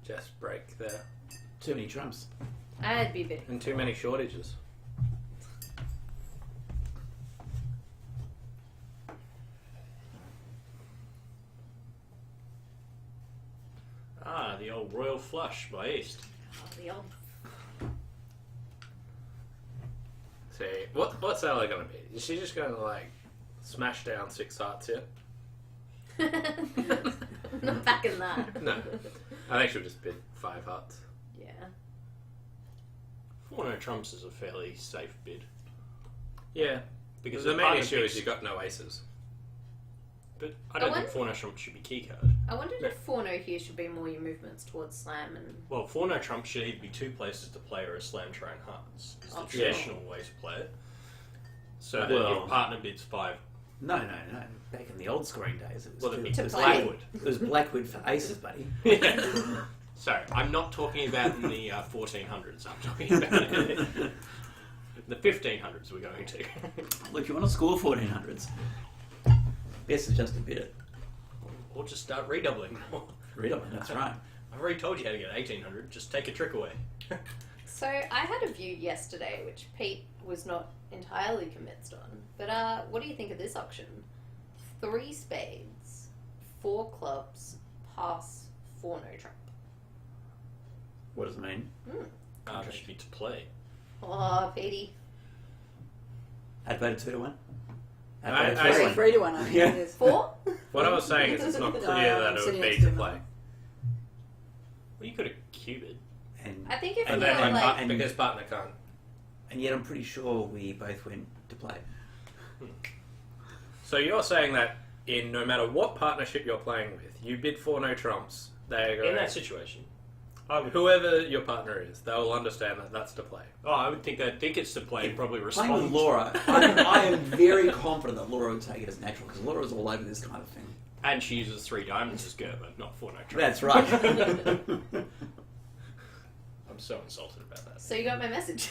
just break there Too many trumps. I'd be bidding. and too many shortages. Ah, the old royal flush by East. Oh, the old. See, what's Ella going to be? Is she just going to like smash down 6 hearts here? I'm not backing that. No. I think she'll just bid 5 hearts. Yeah. 4 no trumps is a fairly safe bid. Yeah. Because The main partner issue picks- is you've got no aces. But I don't I think want- 4 no trumps should be key card. I wondered if 4-no here should be more your movements towards slam and. Well, 4 no trumps should either be 2 places to play or a slam train hearts. Is the Oh, sure. traditional way to play it. So that Well- if partner bids 5, No. Back in the old scoring days, it was, well, it'd be To it was play. Blackwood. It was Blackwood for aces, buddy. Sorry, I'm not talking about in the 1400s. I'm talking about the 1500s we're going to. Look, if you want to score 1400s, best is just to bid it. Or just start redoubling more. Read it, that's right. I've already told you how to get 1800. Just take a trick away. So I had a view yesterday, which Pete was not entirely convinced on. But what do you think of this auction? 3 spades, 4 clubs, pass, 4 no trump. What does it mean? It should be to play. Oh, Petey. I'd vote 2 to 1. I- I'd vote I 3 to see. 1. 3 to 1, I think Yeah. it is. 4? What I was saying is it's not clear that I'm it sitting would be next to to him. play. Well, you could have cubed. And, I think if And we then were like. and- because partner can't. and yet I'm pretty sure we both went to play. So you're saying that in no matter what partnership you're playing with, you bid 4 no trumps, they're In going that situation, I would. whoever your partner is, they'll understand that that's to play. Oh, I would think they'd think it's to play and probably Playing with respond. Laura, I am very confident that Laura would take it as natural because Laura's all over this kind of thing. And she uses 3 diamonds as Gerber, not 4 no trumps. That's right. I'm so insulted about that. So you got my message.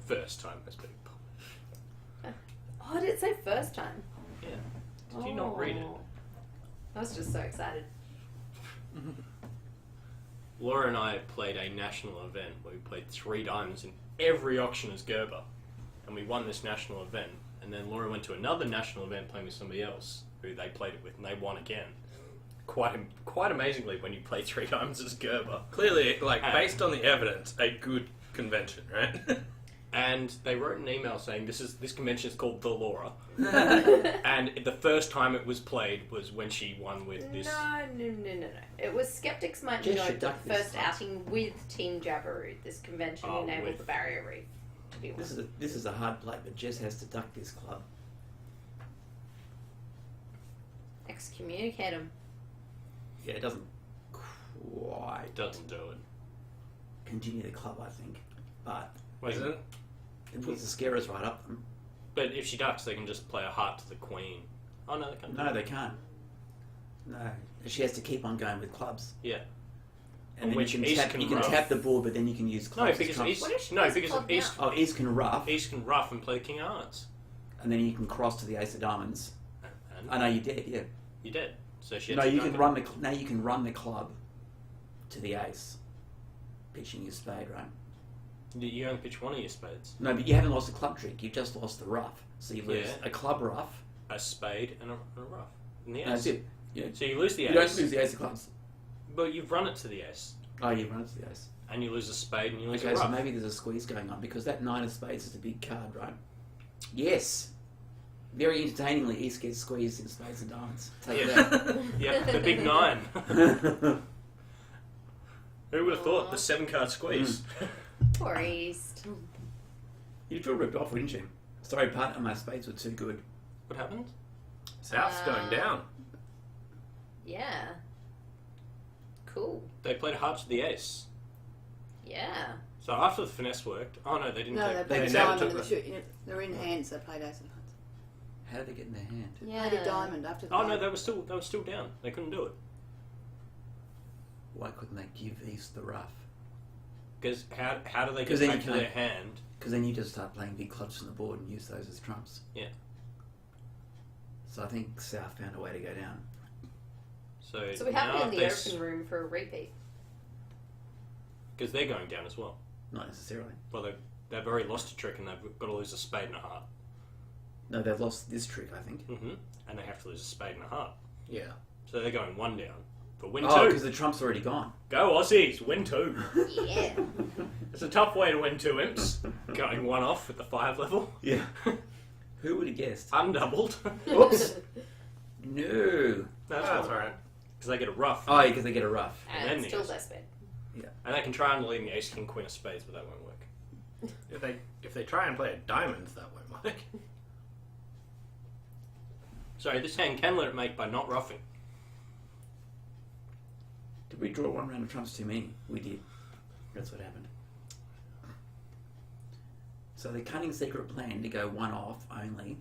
First time has been published. Oh, did it say first time? Yeah. Did you not read it? Oh. I was just so excited. Laura and I played a national event where we played 3 diamonds in every auction as Gerber, and we won this national event. And then Laura went to another national event playing with somebody else who they played it with, and they won again. Quite amazingly, when you play 3 diamonds as Gerber. Clearly, like based on the evidence, a good convention, right? And they wrote an email saying this convention is called the Laura, and the first time it was played was when she won with this. No. It was Skeptics Might Jess Note should that the duck this first time. outing with Team Jabberoo. This convention Oh, enabled with- the Barrier Reef to be won. This is a hard play, but Jess has to duck this club. Excommunicate him. Yeah, it doesn't quite It doesn't do it. continue the club, I think. But Wait, Isn't it? it puts the scarers right up them. but if she ducks, they can just play a heart to the queen. Oh no, they can't. No, they can't. No. She has to keep on going with clubs. Yeah. And On then which you East can, can you can rough. tap the board, but then you can use No, clubs as because trumps. East. What if she No, plays because club of East. Oh, East can rough, East can rough and play King of Hearts. and then you can cross to the Ace of Diamonds. And I know you did, yeah. you're dead. So she had No, to you go can and- run the now you can run the club to the ace, pitching your spade, right? You only pitch one of your spades. No, but you haven't lost a club trick. You've just lost the rough. So you lose Yeah. a club rough. A spade and a rough. And the ace. And that's it. Yeah. So you lose the You ace. don't lose the ace of clubs. But you've run it to the ace. Oh, you run it to the ace. And you lose a spade and you lose Okay, a so rough. maybe there's a squeeze going on because that 9 of spades is a big card, right? Yes. Very entertainingly, East gets squeezed in spades and diamonds. Take that. Yep, the big 9. Who would have thought the 7-card squeeze? Poor East. You feel ripped off, wouldn't you? Sorry, partner, my spades were too good. What happened? South's going down. Yeah. Cool. They played hard to the ace. Yeah. So after the finesse worked, oh no, they didn't No, they take. played never diamond took in the the- shoot. They're in hands. They played ace of hearts. How did they get in their hand? Yeah. Played a diamond after the Oh no, game. they were still down. They couldn't do it Why couldn't they give East the rough? because how do they 'Cause get then back you to their can't- hand? Because then you just start playing big clubs from the board and use those as trumps. Yeah. So I think South found a way to go down. So we have now it in the they open room for a repeat. because they're going down as well. Not necessarily. Well, they've already lost a trick and they've got to lose a spade and a heart. No, they've lost this trick, I think. Mm-hmm. And they have to lose a spade and a heart. Yeah. So they're going 1 down. For win Oh, 2. because the trump's already gone. Go Aussies, win 2. Yeah. It's a tough way to win 2 imps. Going 1 off at the 5 level. Yeah. Who would have guessed? Undoubled. Oops. No. That's alright. Because they get a rough. Oh, yeah, because they get a rough. And And then still the less bad. And they can try and lead the ace, king, queen of spades, but that won't work. If they try and play a diamond, that won't work. Sorry, this hand can let it make by not roughing. Did we draw 1 round of trumps too many? We did. That's what happened. So the cunning secret plan to go 1 off only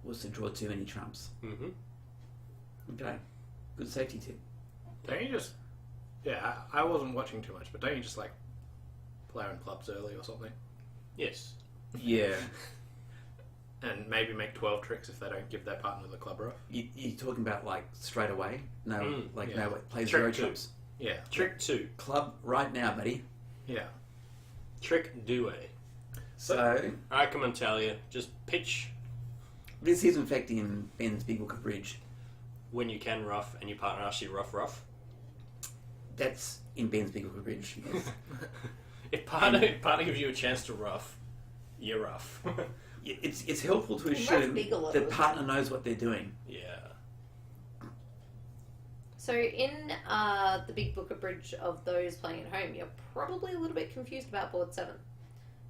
was to draw too many trumps. Mm-hmm. Okay. Good safety tip. Don't you just... Yeah, I wasn't watching too much, but don't you just, like, play on clubs early or something? Yes. Yeah. And maybe make 12 tricks if they don't give their partner the club rough? You're talking about like straight away? No, yeah. no, play Trick 0 two. trumps. Yeah. Trick 2. Club right now, buddy. Yeah. Trick do a. So, I come and tell you, just pitch this is in fact in Ben's Big Book of Bridge. when you can rough and your partner asks you rough. That's in Ben's Big Book of Bridge. Yes. If partner gives you a chance to rough, you're rough. It's helpful to Rough assume big a lot that of the partner knows what they're doing. Yeah. So in the Big Book of Bridge of those playing at home, you're probably a little bit confused about board 7.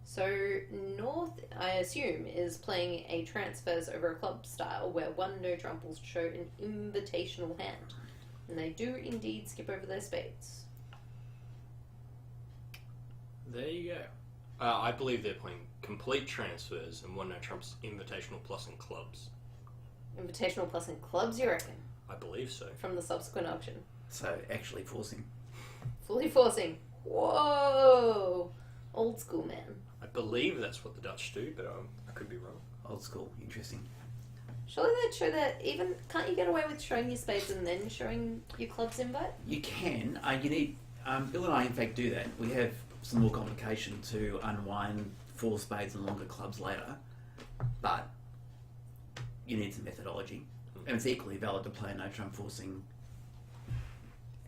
So North, I assume, is playing a transfers over a club style where 1 no trump will show an invitational hand. And they do indeed skip over their spades. There you go. I believe they're playing complete transfers and 1 no trumps invitational plus and clubs. Invitational plus in clubs, you reckon? I believe so. From the subsequent auction. So actually forcing. Fully forcing. Whoa! Old school man. I believe that's what the Dutch do, but I could be wrong. Old school. Interesting. Surely they'd show that even... Can't you get away with showing your spades and then showing your club's invite? You can. You need... Bill and I, in fact, do that. We have some more complication to unwind 4 spades and longer clubs later. But you need some methodology. And it's equally valid to play no trump forcing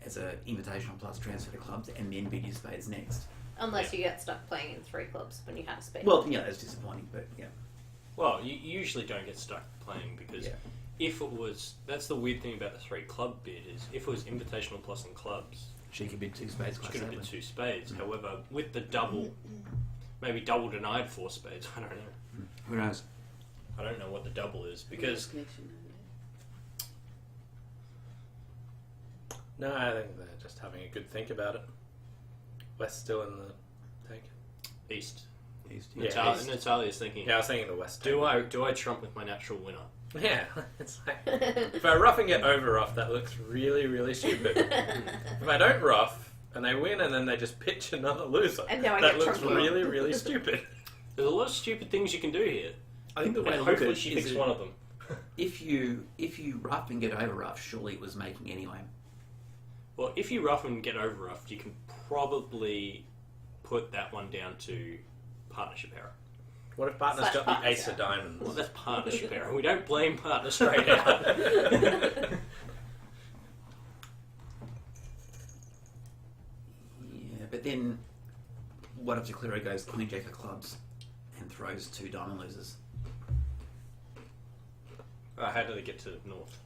as a invitational plus transfer to clubs and then bid your spades next. Unless you get stuck playing in 3 clubs when you have a spade. Well, yeah, that's disappointing, but yeah. Well, you usually don't get stuck playing because Yeah. if it was... That's the weird thing about the 3 club bid is if it was invitational plus and clubs, She could bid 2 spades she quite could have safely. been 2 spades. However, with the double, maybe double denied 4 spades. I don't know. Who knows? I don't know what the double is because Connection over No, I think they're just having a good think about it. West still in the tank. East. East, Yeah, Natalia, East. Natalia's thinking, Yeah, I was thinking the West. do I trump with my natural winner? Yeah, it's like if I roughing it over rough, that looks really, really stupid. If I don't rough and they win and then they just pitch another loser, And now I that get looks trumped. really, really stupid. There's a lot of stupid things you can do here. I think the way And to look at hopefully it she is picks that one of them. If you rough and get over rough, surely it was making anyway. Well, if you rough and get over roughed, you can probably put that one down to partnership error. What if partner's Slash got the partner's ace of error. diamonds? Well, that's partnership error. We don't blame partner straight out. Yeah, but then what if Declaro goes Queen Jack of clubs and throws 2 diamond losers? How do they get to north?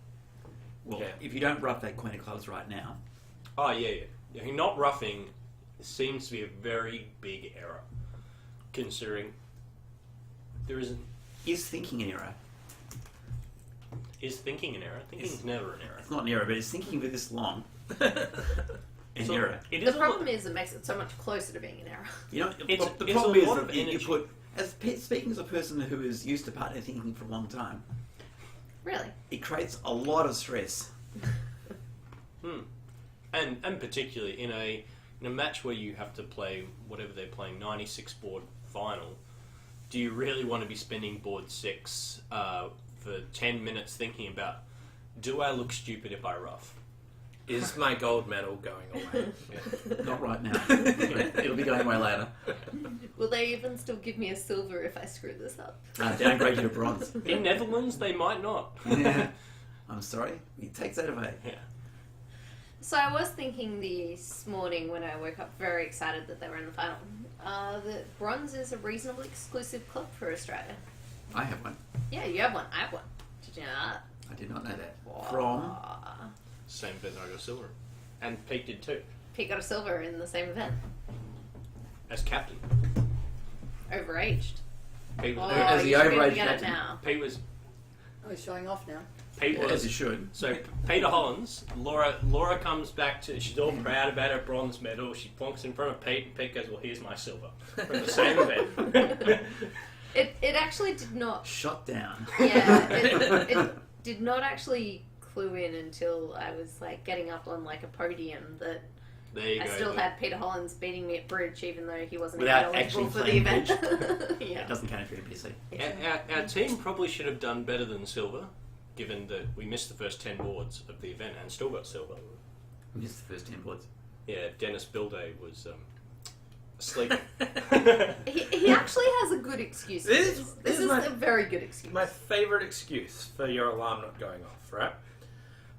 Well, Yeah. if you don't rough that Queen of clubs right now, Oh, yeah. Not roughing seems to be a very big error, considering there isn't. is thinking an error? Is thinking an error? Thinking's It's- never an error. It's not an error, but is thinking for this long an So, error? It The is a problem is it makes it so much closer to being an error. You know, It's- the it's problem a is lot that of you energy. put, speaking as a person who is used to partner thinking for a long time, Really? it creates a lot of stress. And particularly in a match where you have to play whatever they're playing, 96 board final. Do you really want to be spending board 6 for 10 minutes thinking about, do I look stupid if I rough? Is my gold medal going away? Not right now. It'll be going away later. Will they even still give me a silver if I screw this up? Downgrade you to bronze. In Netherlands, they might not. Yeah. I'm sorry. He takes that away. Yeah. So I was thinking this morning when I woke up very excited that they were in the final, that bronze is a reasonably exclusive club for Australia. I have one. Yeah, you have one. I have one. Did you know that? I did not know that. Wow. From Same event I got silver. And Pete did too, Pete got a silver in the same event. as captain. Overaged. Pete Oh, was, As the you should be overaged looking at it captain. now. Pete was, Oh, he's showing off now. Pete as was you should. So Peter Hollins, Laura comes back to. She's all proud about her bronze medal. She plonks in front of Pete, and Pete goes, "Well, here's my silver from the same event." It actually did not. Shot down. Yeah, it did not actually clue in until I was like getting up on like a podium that There you I go. still had Peter Hollins beating me at bridge, even though he wasn't Without even eligible actually for the playing event. It Yeah. doesn't count if you're a PC. Our team probably should have done better than silver, given that we missed the first 10 boards of the event and still got silver. Just the first 10 boards. Yeah, Dennis Bilday was asleep. He actually has a good excuse. This This is is my- a very good excuse. My favourite excuse for your alarm not going off, right?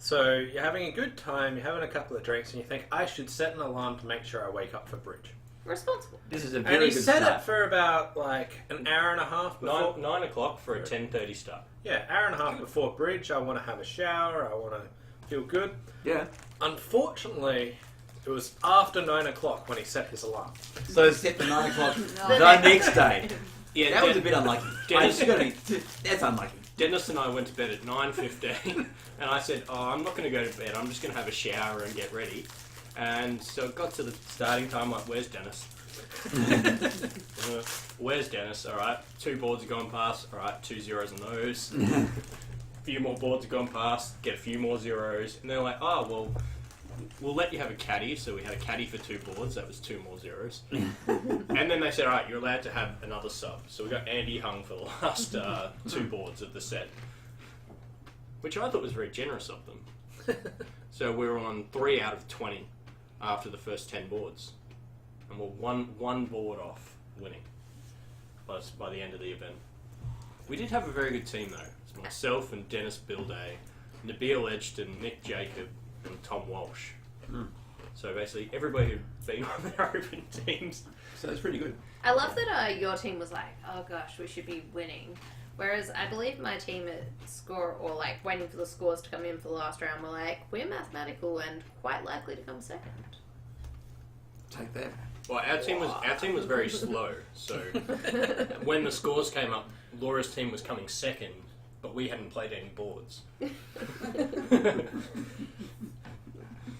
So you're having a good time, you're having a couple of drinks, and you think, I should set an alarm to make sure I wake up for bridge. Responsible. This is a And very you good set start. it for about like an hour and a half before. 9 o'clock for a 10:30 start. Yeah, hour and a half before bridge. I want to have a shower. I want to feel good. Yeah. Unfortunately, it was after 9 o'clock when he set his alarm. So set for 9 o'clock No. the next day. Yeah, That was a bit unlucky. Dennis- That's unlucky. Dennis and I went to bed at 9:15, and I said, "Oh, I'm not going to go to bed. I'm just going to have a shower and get ready." And so it got to the starting time. Like, where's Dennis? Where's Dennis? All right, 2 boards have gone past. All right, 2 zeros on those. A few more boards have gone past. Get a few more zeros, and they're like, "Oh, well, we'll let you have a caddy." So we had a caddy for 2 boards. That was 2 more zeros. And then they said, "All right, you're allowed to have another sub." So we got Andy hung for the last 2 boards of the set, which I thought was very generous of them. So we were on 3 out of 20 after the first 10 boards, and we're one board off winning by the end of the event. We did have a very good team though. It's myself and Dennis Bilday, Nabil Edgston, Nick Jacob, and Tom Walsh. So basically everybody who'd been on their open teams. So it's pretty good. I love that your team was like, oh gosh, we should be winning. Whereas I believe my team at score, or like waiting for the scores to come in for the last round, were like, we're mathematical and quite likely to come second. Take that. Well, our team was very slow. So when the scores came up, Laura's team was coming second, but we hadn't played any boards.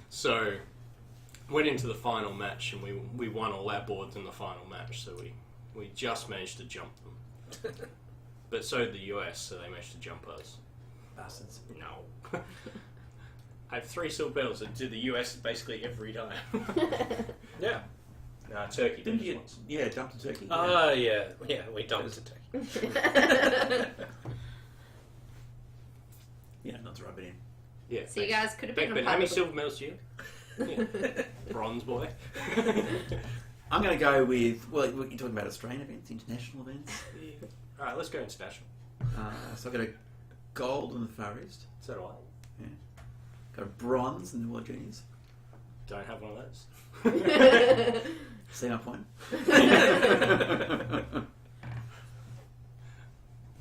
So went into the final match and we won all our boards in the final match. So we just managed to jump them. But so did the US, so they managed to jump us. Bastards. No. I have 3 silver medals and did the US basically every time. Yeah. No, Turkey Didn't did you? it once. Yeah, jump to Turkey. Yeah, we dumped it. Yeah, not to rub it in. Yeah. So you guys could have But been how many a silver medals do you have? Yeah. Bronze boy. I'm going to go with, well, you're talking about Australian events, international events. Yeah. Alright, let's go international. So I've got a gold in the Far East. So do I. Yeah. Got a bronze in the World Juniors. Don't have one of those. See my point?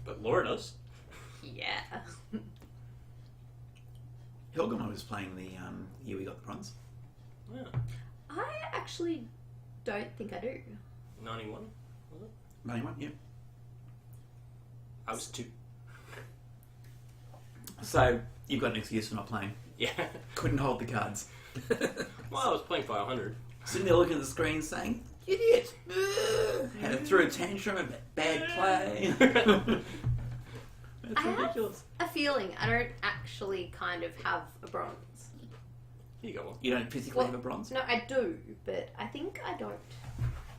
But Laura does. Yeah. Helga and I was playing the year we got the bronze. Yeah. I actually don't think I do. 91, was it? 91, yeah. I was 2. So you've got an excuse for not playing. Yeah. Couldn't hold the cards. Well, I was playing 500. Sitting there looking at the screen saying, idiot! Had it through a tantrum of bad play. That's I have ridiculous. a feeling I don't actually kind of have a bronze. You got one. You don't physically Well, have a bronze? No, I do, but I think I don't.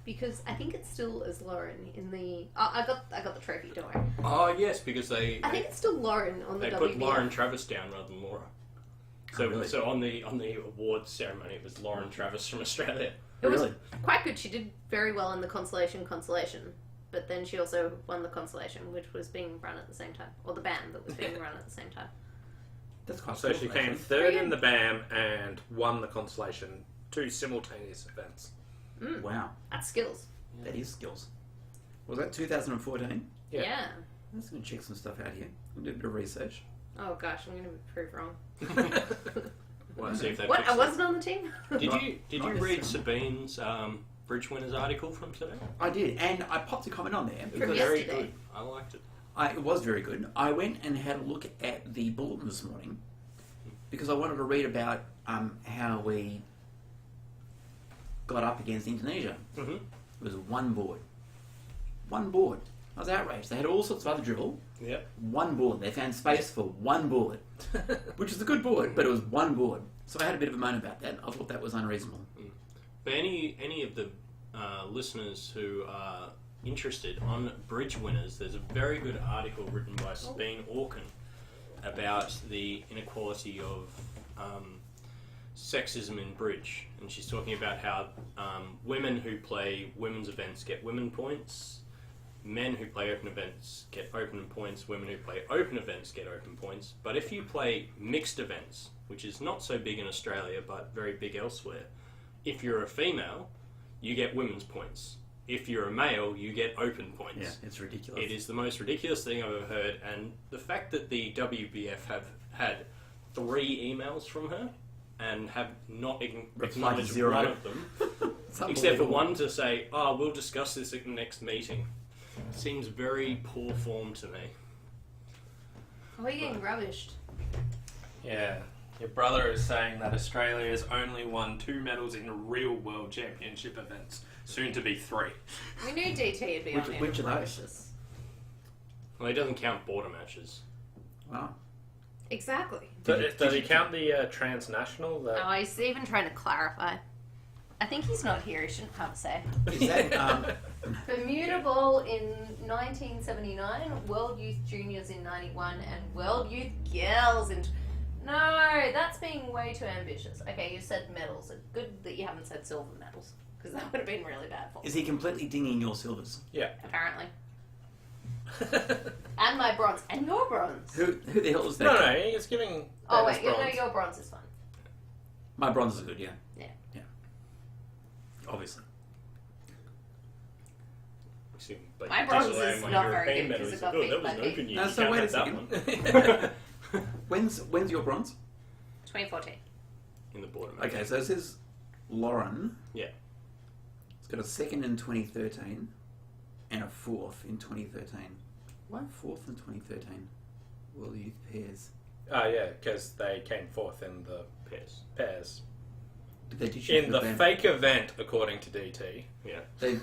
Because I think it's still as Lauren in the... Oh, I got the trophy, don't worry. Oh, yes, because they I think it's still Lauren on the they WBF. put Lauren Travis down rather than Laura. So, Oh, really? so on the awards ceremony, it was Lauren Travis from Australia. It was Really? quite good. She did very well in the consolation, but then she also won the consolation, which was being run at the same time, or the BAM that was being run at the same time. That's quite So cool, she actually. came third in the BAM and won the consolation. 2 simultaneous events. Wow, That's skills. that is skills. Was that 2014? Yeah. Yeah. Let's go and check some stuff out here. We'll do a bit of research. Oh gosh, I'm going to prove wrong. Well, see if they What? fixed I it. wasn't on the team? Did Not- you not read necessarily. Sabine's Bridge Winners article from today? I did, and I popped a comment on there It because was very yesterday. good. I liked it. it was very good. I went and had a look at the bulletin this morning because I wanted to read about how we got up against Indonesia. Mm-hmm. It was one board. One board. I was outraged. They had all sorts of other dribble. Yep. One board. They found space for one board, which is a good board, but it was one board. So I had a bit of a moan about that. I thought that was unreasonable. But any of the listeners who are interested on Bridge Winners, there's a very good article written by Sabine Orkin about the inequality of sexism in bridge, and she's talking about how women who play women's events get women points, men who play open events get open points, women who play open events get open points. But if you play mixed events, which is not so big in Australia but very big elsewhere, if you're a female, you get women's points. If you're a male, you get open points. Yeah, it's ridiculous. It is the most ridiculous thing I've ever heard, and the fact that the WBF have had 3 emails from her and have not acknowledged zero. one of them, It's except for unbelievable. one to say, "Oh, we'll discuss this at the next meeting," seems very poor form to me. Oh, you're getting rubbished. Yeah. Your brother is saying that Australia has only won 2 medals in real world championship events, soon to be 3. We knew DT would be on Which here. are those? Well, he doesn't count border matches. Wow. Exactly. Does he count the transnational? Oh, he's even trying to clarify. I think he's not here. He shouldn't have a say. Is that Bermuda Bowl in 1979, World Youth Juniors in 91, and World Youth Girls in... No, that's being way too ambitious. Okay, you said medals. It's good that you haven't said silver medals, because that would have been really bad for me, is he completely dinging your silvers? apparently. And my bronze. And your bronze. Who the hell is that? No, guy? he's giving. Oh, Dennis wait, no, bronze. your bronze is fine. My bronze is good, yeah. Yeah. Yeah. Obviously. But My you bronze diss away is my not very European good, medal. 'cause He's it like, got "Oh, that beat was by an open year. No, You so can't wait a have that second. one." When's your bronze? 2014. In the border match. Okay, so it says Lauren. Yeah. It's got a 2nd in 2013 and a 4th in 2013. Why 4th in 2013? World Youth Pairs. Oh, yeah, because they came 4th in the Pairs. pairs. Did they ditch you In for the band? fake event, according to DT. Yeah. They,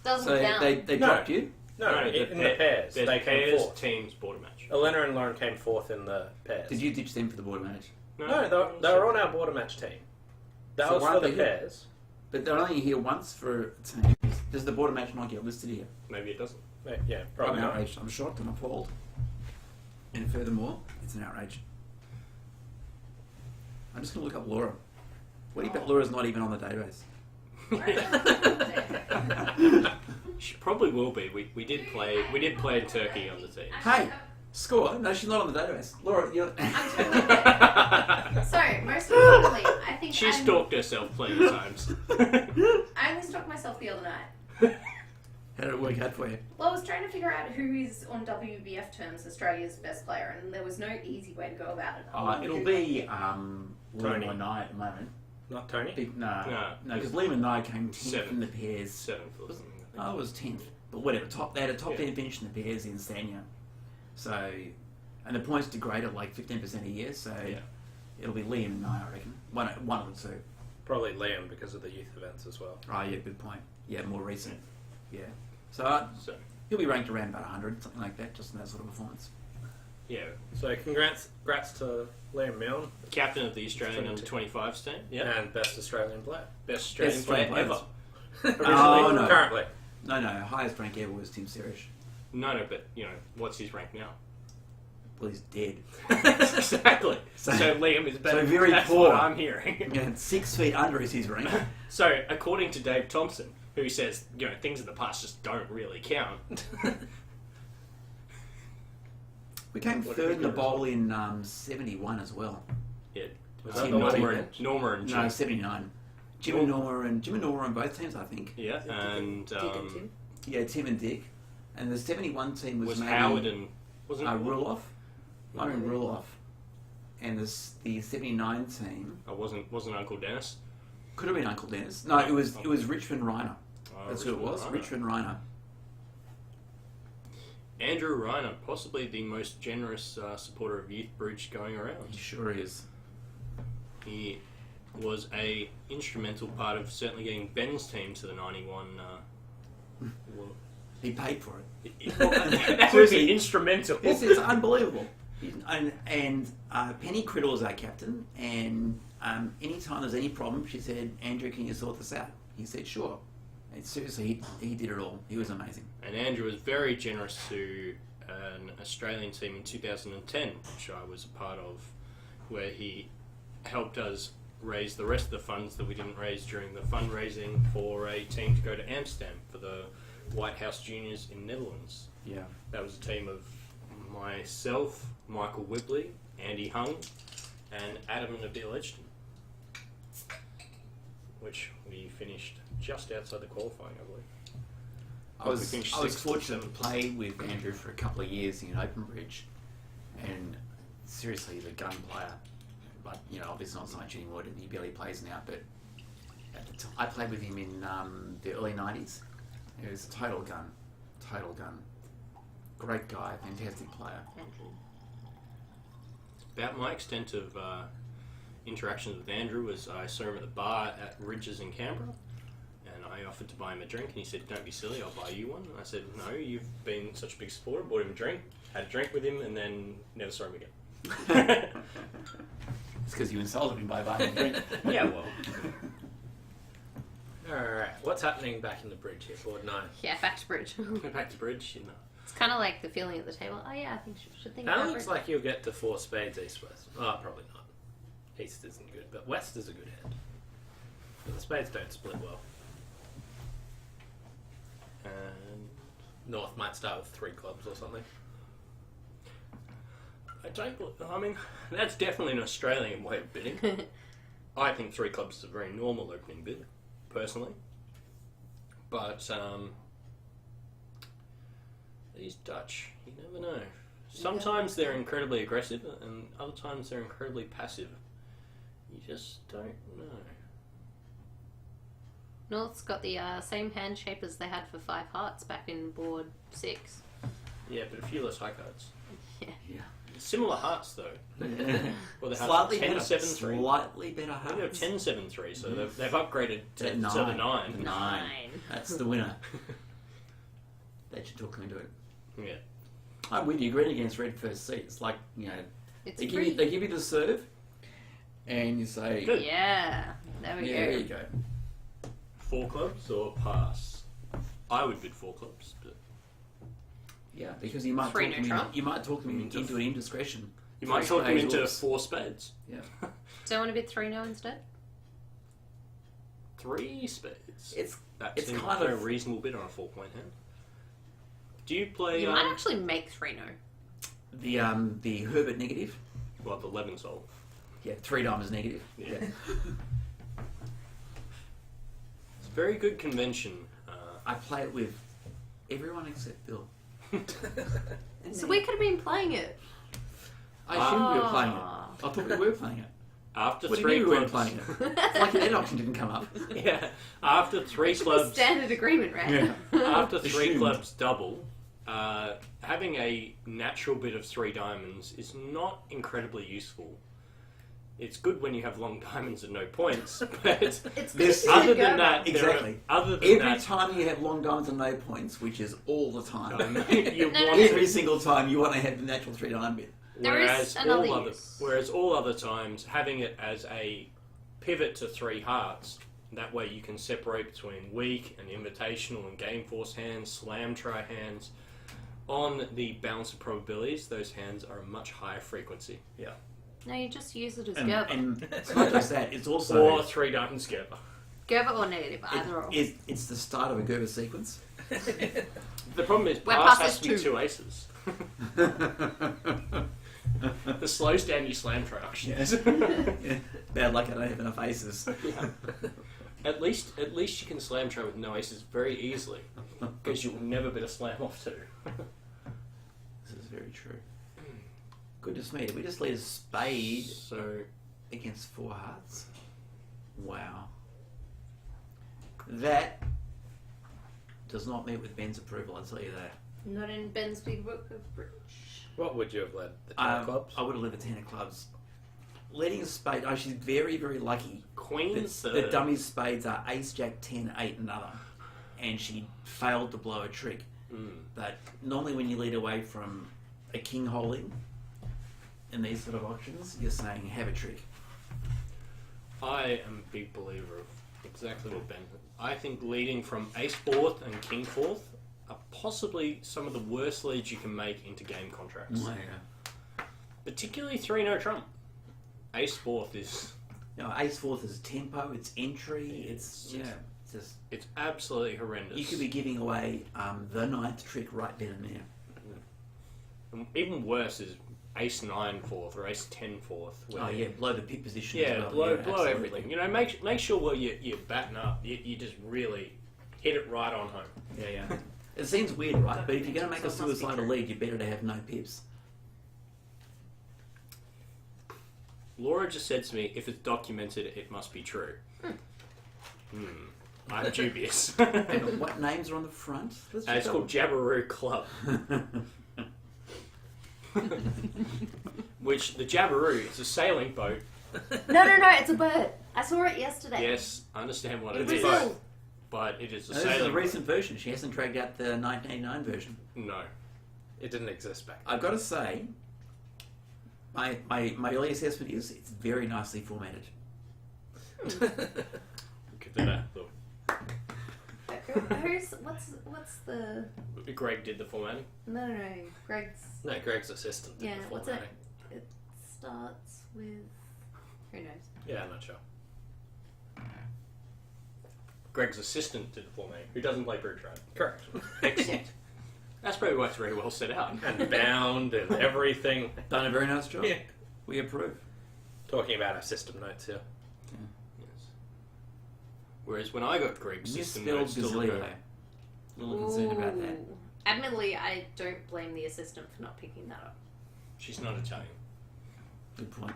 Doesn't so count. they No. dropped you? No, in the pairs. There's They came pairs, 4th. teams, border match. Elena and Lauren came 4th in the pairs. Did you ditch them for the border match? No, they were on our border match team. That So was why for aren't the they here? pairs. But they're only here once for a team. Does the border match not get listed here? Maybe it doesn't. Yeah, probably I'm not. outraged. I'm shocked and appalled. And furthermore, it's an outrage. I'm just going to look up Laura. What do you bet Laura's not even on the database? She probably will be. We did play Turkey on the team. Hey, score. No, she's not on the database. Laura, you're... So, most importantly, I think She stalked herself plenty of times. I only stalked myself the other night. How did it work out for you? Well, I was trying to figure out who is, on WBF terms, Australia's best player, and there was no easy way to go about it. It'll be Tony. Liam and Nye at the moment. Not Tony? No, because Liam and Nye came 10th in the pairs. 7th or something. Oh, it was 10th. But whatever, they had a top 10 finish in the pairs in Sanya. So, and the points degrade at like 15% a year, so it'll be Liam and Nye, I reckon. One of the two. Probably Liam because of the youth events as well. Oh, yeah, good point. Yeah, more recent. Yeah. So he'll be ranked around about 100, something like that, just in that sort of performance. Yeah. So congrats to Liam Milne. Captain of the Australian under-25s team. Yeah. And best Australian player. Best Australian player ever. Originally, Oh, no. currently. No, highest rank ever was Tim Serish. No, but, what's his rank now? Well, he's dead. Exactly. So Liam is better. So very That's poor. what I'm hearing. Yeah, 6 feet under is his rank. So, according to Dave Thompson, who says, things in the past just don't really count. We came What third did in we the do? bowl in 71 as well. Yeah. Was that Norma, the one and, Norma and Jim. No, 79. Jim and Norma on both teams, I think. Yeah, and Dick and Tim. Yeah, Tim and Dick. And the 71 team was maybe Howard and... Wasn't it? Ruloff. Myron and Ruloff. And the 79 team Wasn't Uncle Dennis? could have been Uncle Dennis. No, it was Richmond Reiner. Oh, That's who it was. Reiner. Richmond Reiner. Andrew Reiner, possibly the most generous supporter of Youth Bridge going around. He sure is. He was a instrumental part of certainly getting Ben's team to the 91. He paid for it. That would be instrumental. This is unbelievable. And Penny Criddle is our captain, and anytime there's any problem, she said, Andrew, can you sort this out? He said, sure. And seriously, he did it all. He was amazing. And Andrew was very generous to an Australian team in 2010, which I was a part of, where he helped us raise the rest of the funds that we didn't raise during the fundraising for a team to go to Amsterdam for the White House Juniors in Netherlands. Yeah. That was a team of myself, Michael Whibley, Andy Hung, and Adam and Nabil Edgton, which we finished just outside the qualifying, I believe. I was We finished sixth. fortunate to play with Andrew for a couple of years in Open Bridge, and seriously, the gun player. But obviously not so much anymore. He barely plays now. But at the I played with him in the early '90s. He was a total gun. Great guy, fantastic player. About my extent of interactions with Andrew was I saw him at the bar at Ridges in Canberra, and I offered to buy him a drink, and he said, "Don't be silly, I'll buy you one." And I said, "No, you've been such a big supporter." Bought him a drink, had a drink with him, and then never saw him again. It's because you insulted him by buying a drink. Yeah, well. Alright, what's happening back in the bridge here, Board 9? Yeah, back to bridge. Go back to bridge. It's kind of like the feeling at the table. Oh yeah, I think you should think That about looks bridge. like you'll get to 4 spades east-west. Oh, probably not. East isn't good, but west is a good hand. But the spades don't split well. And North might start with 3 clubs or something. I mean, that's definitely an Australian way of bidding. I think 3 clubs is a very normal opening bid, personally. But these Dutch, you never know. Sometimes they're incredibly aggressive, and other times they're incredibly passive. You just don't know. North's got the same hand shape as they had for 5 hearts back in board 6. Yeah, but a few less high cards. Yeah. Similar hearts, though. Well, they have Slightly 10, better. 7, 3. Slightly better They have hearts. 10, 7, 3, so they've upgraded to the 9. 9. That's the winner. That should talk into it. Yeah. I'm with you. Green against red first seat. It's like It's they pretty. give you the serve, and you say, Good. Yeah, there we yeah, there you go. go. 4 clubs or pass? I would bid 4 clubs, but Yeah, because you might Free talk them neutral. into an indiscretion. You might Three talk him into spades. 4 spades. Yeah. So I want to bid 3 no instead? 3 spades. It's That it's seems kind a of reasonable bid on a 4-point hand. Do you play You might actually make 3 no. the Herbert negative. well, the Levensoul? Yeah, 3 diamonds negative. Yeah. It's a very good convention. I play it with everyone except Bill. So we could have been playing it. I assumed we were playing it. Ah. I thought we were playing it. After What do you 3 mean we weren't clubs, playing it? It's like that option didn't come up. yeah. After 3 It should be clubs, standard agreement, right? Yeah. after 3 Assumed. clubs double, having a natural bid of 3 diamonds is not incredibly useful. It's good when you have long diamonds and no points, but It's This- good other to than go. that, Exactly. other than Every that, time you have long diamonds and no points, which is all the time, you No, want no, every single time you want to have the natural 3 diamond bit. There is another use. Whereas all other times, having it as a pivot to 3 hearts, that way you can separate between weak and invitational and game force hands, slam try hands. On the balance of probabilities, those hands are a much higher frequency. No, you just use it as And, Gerber. and it's not just that, it's also Or 3 diamonds Gerber. Gerber or negative, either or. it's the start of a Gerber sequence. The problem is, Where pass pass has is to be 2. 2 aces. This slows down your slam try actions. Yeah. Bad luck, I don't have enough aces. Yeah. At least you can slam try with no aces very easily, because you'll never bid a slam off 2. This is very true. Goodness me, did we just lead a spade So against 4 hearts? Wow. That does not meet with Ben's approval, I'll tell you that. Not in Ben's big book of bridge. What would you have led? The 10 clubs? I would have led the 10 of clubs. Leading a spade, oh, she's very, very lucky. Queen The third. dummy spades are ace, jack, 10, 8, another. And she failed to blow a trick. But normally when you lead away from a king holding in these sort of auctions, you're saying have a trick. I am a big believer of exactly what Ben. I think leading from ace fourth and king fourth are possibly some of the worst leads you can make into game contracts. Particularly 3 no trump. Ace fourth is Ace fourth is tempo, it's entry, it's just it's absolutely horrendous. you could be giving away the ninth trick right then and there. And even worse is ace 9 fourth or ace 10 fourth. Where Oh yeah, blow the pit position. Yeah, as well. blow absolutely. everything. You know, make sure while you're batting up, you just really hit it right on home. Yeah. It seems weird, right? But if you're going to make a suicidal lead, you're better to have no pips. Laura just said to me, if it's documented, it must be true. I'm dubious. And what names are on the front? Let's It's just called Jabberoo Club. Which, the Jabberoo is a sailing boat. No, it's a bird. I saw it yesterday. Yes, I understand what In it is. Brazil. But it is a This is a sailing recent version. She hasn't dragged out the 1989 version. boat. No. It didn't exist back I've got to say, my early assessment is it's very nicely formatted. Give that a look. What's the... Greg did the formatting. No, Greg's... then. No, Greg's assistant did Yeah, the what's it? formatting. It starts with... Who knows? Yeah, I'm not sure. Greg's assistant did the formatting, who doesn't play bridge, right? Correct. Excellent. That's probably why it's very well set out. And bound and everything. Done a very nice job. Yeah. We approve. Talking about our system notes here. Yes. Whereas when I got Greg's system Misspelled notes to look Gazilio. at, A little concerned about that. Ooh. Admittedly, I don't blame the assistant for not picking that up. she's not Italian. Good point.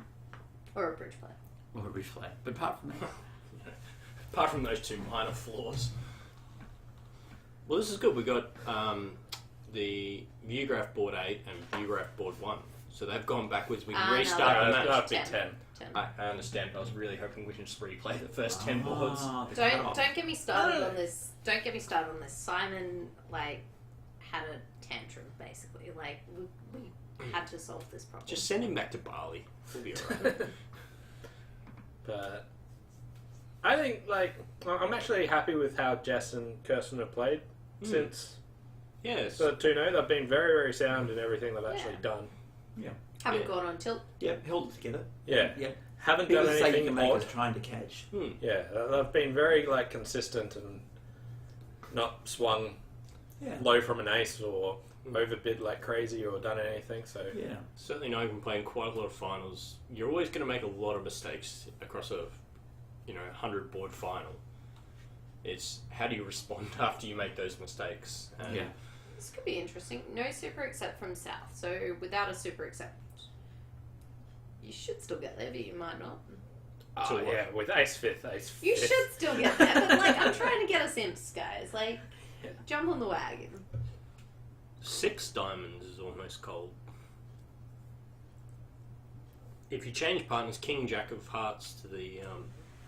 Or a bridge player. Or a bridge flag. But apart from that, Apart from those 2 minor flaws. Well, this is good. We got the Vugraph board 8 and Vugraph board 1. So they've gone backwards. We can No, restart the that'd match. be 10. 10. 10. I understand, but I was really hoping we can just replay the first 10 boards. Ah, the Don't cutoff. get me started on this. Don't get me started on this. Simon had a tantrum basically. We had to solve this problem. Just send him back to Bali. We'll be alright. But I think, I'm actually happy with how Jess and Kirsten have played since Yes. the 2-0. They've been very, very sound in everything they've actually done. Yeah. Haven't Yeah. gone on tilt. Yep, held it together. Yeah. Yep. Haven't People done say you anything can make odd. us trying to catch. Yeah, they've been very consistent and not swung Yeah. low from an ace or overbid like crazy or done anything. So Yeah. Certainly, now you've been playing quite a lot of finals. You're always going to make a lot of mistakes across a 100 board final. It's how do you respond after you make those mistakes? And Yeah. This could be interesting. No super except from south. So without a super except, you should still get there, but you might not. So what? yeah, with ace fifth, ace fifth. You should still get there, but like I'm trying to get us imps, guys. Like, Yeah. jump on the wagon. 6 diamonds is almost cold. If you change partners, King Jack of Hearts to the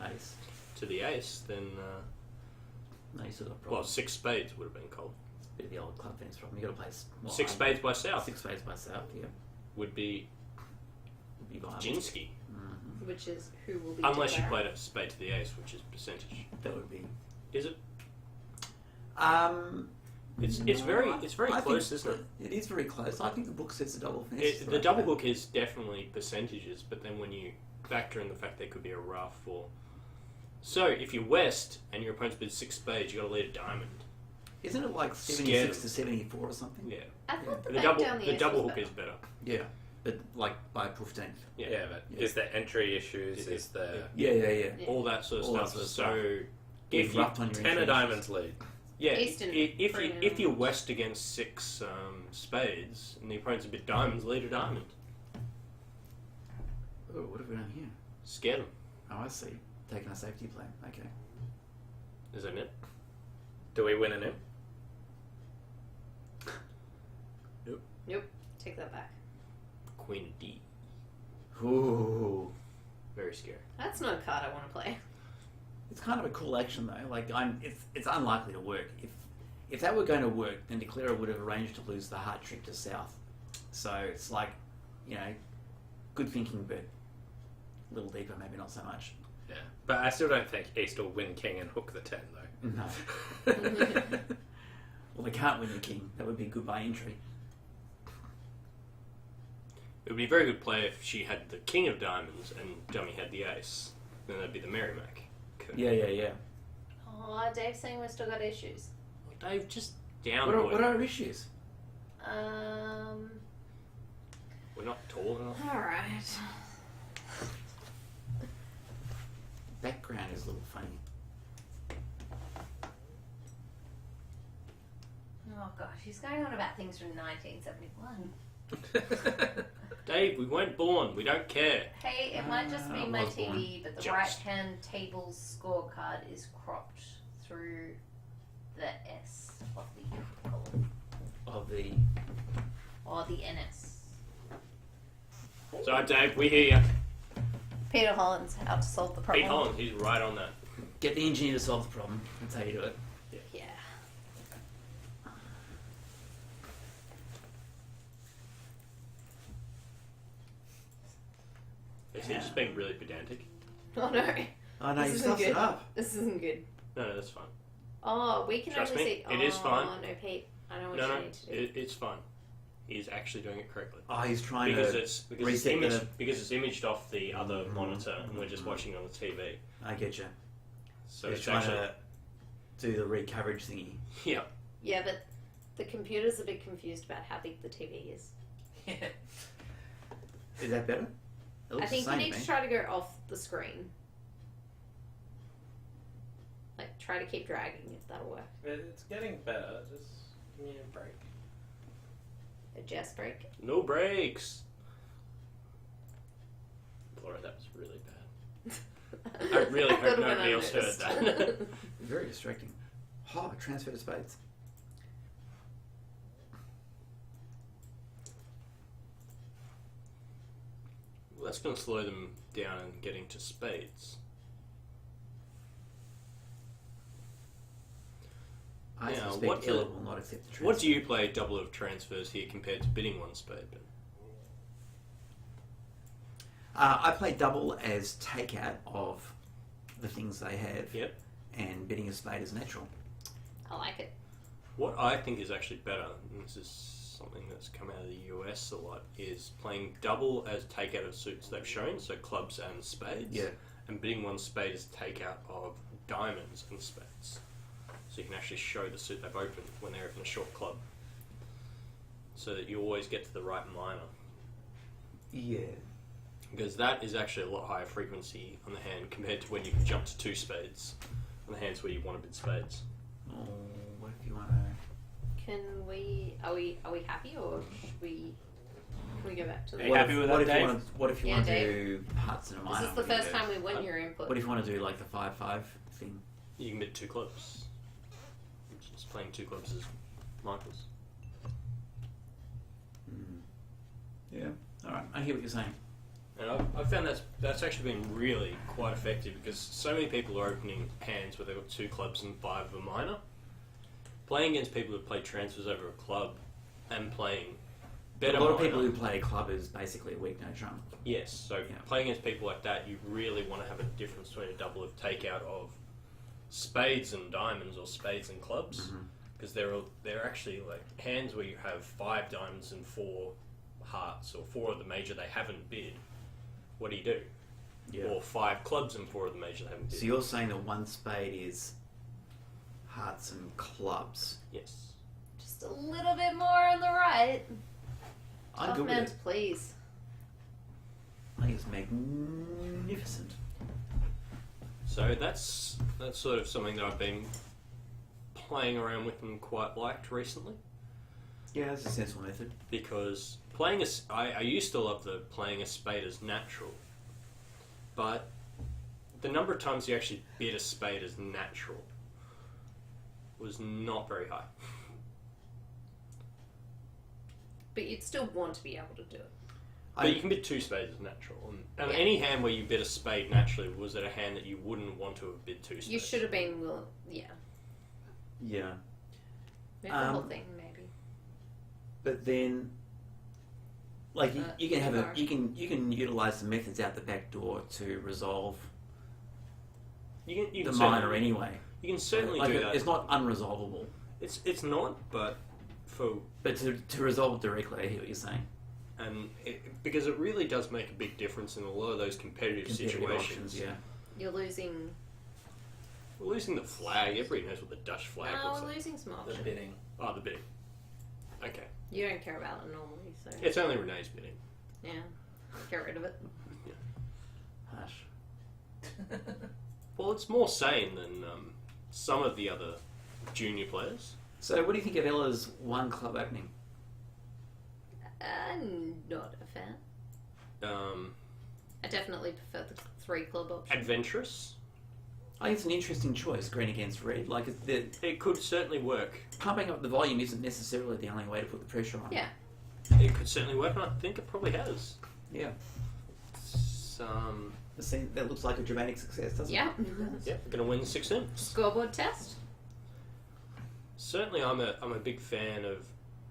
Ace. then No, you still got problems. 6 spades would have been cold. Bit of the old club fence problem. You got to play 6 spades by south 6 spades by south. Yeah. would be Would be viable. Jinsky, Which is who will be unless you declaring. played a spade to the ace, which is percentage. That would be. Is it? It's It's very close, isn't it? It is very close. I think the book says the double fence. The double hook is definitely percentages, but then when you factor in the fact there could be a rough or so, if you're west and your opponent's bid 6 spades, you got to lead a diamond. Isn't it like Scared 76 of to 74 or something? Yeah, I thought the the bank down the ace double was hook better. is better. Yeah, but like by 15th. Yeah, but Yeah. is there entry issues? Is Is there Yeah. Yeah. All that sort of All that stuff. sort of So If if you roughed on your 10 of intentions. diamonds lead? yeah, Eastern if premium. you're west against 6 spades and the opponent's a bit diamonds, lead a diamond. Oh, what have we done here? Scared them. Oh, I see. Taking a safety play. Okay. Is that it? Do we win an imp? Nope. Take that back. Queen of D. Ooh. Very scary. That's not a card I want to play. It's kind of a cool action though. Like it's unlikely to work. If that were going to work, then Declarer would have arranged to lose the heart trick to south. So it's like, good thinking, but a little deeper, maybe not so much. Yeah. But I still don't think East will win king and hook the 10 though. No. Well, they can't win the king. That would be good by entry. It would be a very good play if she had the king of diamonds and Dummy had the ace. Then that'd be the Merrimack. Yeah. Oh, Dave's saying we've still got issues. Dave, just down. What are our issues? We're not tall enough. Alright. Background is a little funny. Oh gosh, he's going on about things from 1971. Dave, we weren't born. We don't care. Hey, it might just be I my was born. TV, but the Just. right-hand table's scorecard is cropped through the S of the column. Of the Or the NS. So, Dave, we hear you. Peter Holland's out to solve the problem. Pete Holland, he's right on that. get the engineer to solve the problem. That's how you do it. Yeah. Is he just being really pedantic? Oh no. Oh no, This you isn't stuffed good. it up. This isn't good. No, that's fine. Oh, we can Trust only me, see. it is fine. Oh no, Pete. I know what No, you no, need to do. it's fine. He's actually doing it correctly. Oh, he's trying Because to. it's reset imaged the- because it's imaged off the other monitor and we're just watching on the TV. I get you. So he's it's trying actually to do the recoverage thingy. yeah. Yeah, but the computer's a bit confused about how big the TV is. Is that better? It looks I think the you same need to to me. try to go off the screen. Like, try to keep dragging if that'll work. It's getting better. Just give me a break. A jest break. No breaks. Laura, that was really bad. I really hope Could've been nobody else heard unnoticed. that. Very distracting. Oh, transfer to spades. Well, that's going to slow them down in getting to spades. I Now, suspect what Ella the- will not accept the transfer. What do you play double of transfers here compared to bidding one spade? Ben? I play double as takeout of the things they have. Yep. And bidding a spade as natural. I like it. What I think is actually better, and this is something that's come out of the US a lot, is playing double as takeout of suits they've shown, so clubs and spades. Yeah. And bidding one spade as takeout of diamonds and spades. So you can actually show the suit they've opened when they're open a short club. So that you always get to the right minor. Yeah. Because that is actually a lot higher frequency on the hand compared to when you can jump to 2 spades on the hands where you want to bid spades. Oh, what if you want to... Are we happy, or should we? Can we go back to the? Are you happy with that, Dave? What if you Yeah, want to Dave. do hearts and a minor? This is the What do you first do? time we want your input. What if you want to do like the 5-5 thing? You can bid 2 clubs. Just playing 2 clubs as minors. Yeah. All right. I hear what you're saying. And I've found that's actually been really quite effective because so many people are opening hands where they've got 2 clubs and 5 of a minor. Playing against people who play transfers over a club and playing better A lot of minor. people who play club is basically a weak no trump. Yes, so Yeah. playing against people like that, you really want to have a difference between a double of takeout of spades and diamonds or spades and clubs, because they're actually like hands where you have 5 diamonds and 4 hearts, or 4 of the major they haven't bid. What do you do? Yeah. Or 5 clubs and 4 of the major they haven't bid. So you're saying that 1 spade is hearts and clubs. Yes. Just a little bit more on the right. I'm Tough good man with to it. please. I think it's magnificent. So that's sort of something that I've been playing around with and quite liked recently. Yeah, that's a sensible method. Because I used to love the playing a spade as natural, but the number of times you actually bid a spade as natural was not very high. But you'd still want to be able to do it. But you can bid 2 spades as natural, and Yeah. any hand where you bid a spade naturally, was it a hand that you wouldn't want to have bid 2 spades? You should have been willing. Yeah. Yeah. Maybe the whole thing, maybe. But then, like you can have bizarre. you can utilize the methods out the back door to resolve You can the certainly- minor anyway. You can certainly Like do that. it's not unresolvable, It's not, but but to resolve it directly, I hear what you're saying. because it really does make a big difference in a lot of those competitive situations. options, yeah. You're losing. We're losing the flag. Everybody knows what the Dutch flag No, looks we're like. losing some The options. bidding. Oh, the bidding. Okay. You don't care about it normally, so It's only Renee's bidding. yeah, get rid of it. Hush. Well, it's more sane than some of the other junior players. So, what do you think of Ella's 1 club opening? Not a fan. Um, I definitely prefer the 3 club option. adventurous. I think it's an interesting choice, green against red. Like, It could certainly work. pumping up the volume isn't necessarily the only way to put the pressure on. Yeah. It could certainly work, and I think it probably has. Yeah. That looks like a dramatic success, doesn't Yeah. Yeah, we're going to win 16. Scoreboard test. Certainly, I'm a big fan of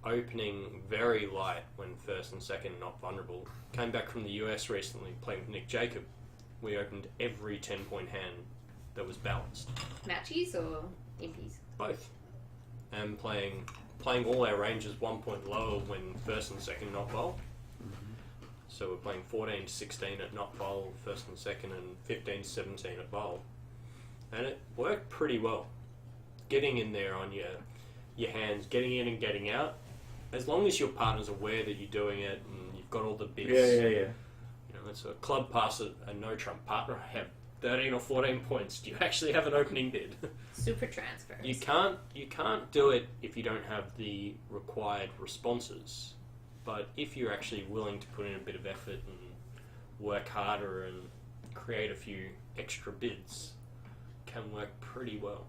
opening very light when first and second not vulnerable. Came back from the US recently playing with Nick Jacob. We opened every 10-point hand that was balanced. Matchies or impies? Both. And playing all our ranges 1 point lower when first and second not bowl. So we're playing 14 to 16 at not bowl, first and second, and 15 to 17 at bowl. And it worked pretty well. Getting in there on your hands, getting in and getting out. As long as your partner's aware that you're doing it and you've got all the bits. Yeah. You know, it's a club pass a no trump partner. I have 13 or 14 points. Do you actually have an opening bid? Super transfers. You can't do it if you don't have the required responses. But if you're actually willing to put in a bit of effort and work harder and create a few extra bids, it can work pretty well.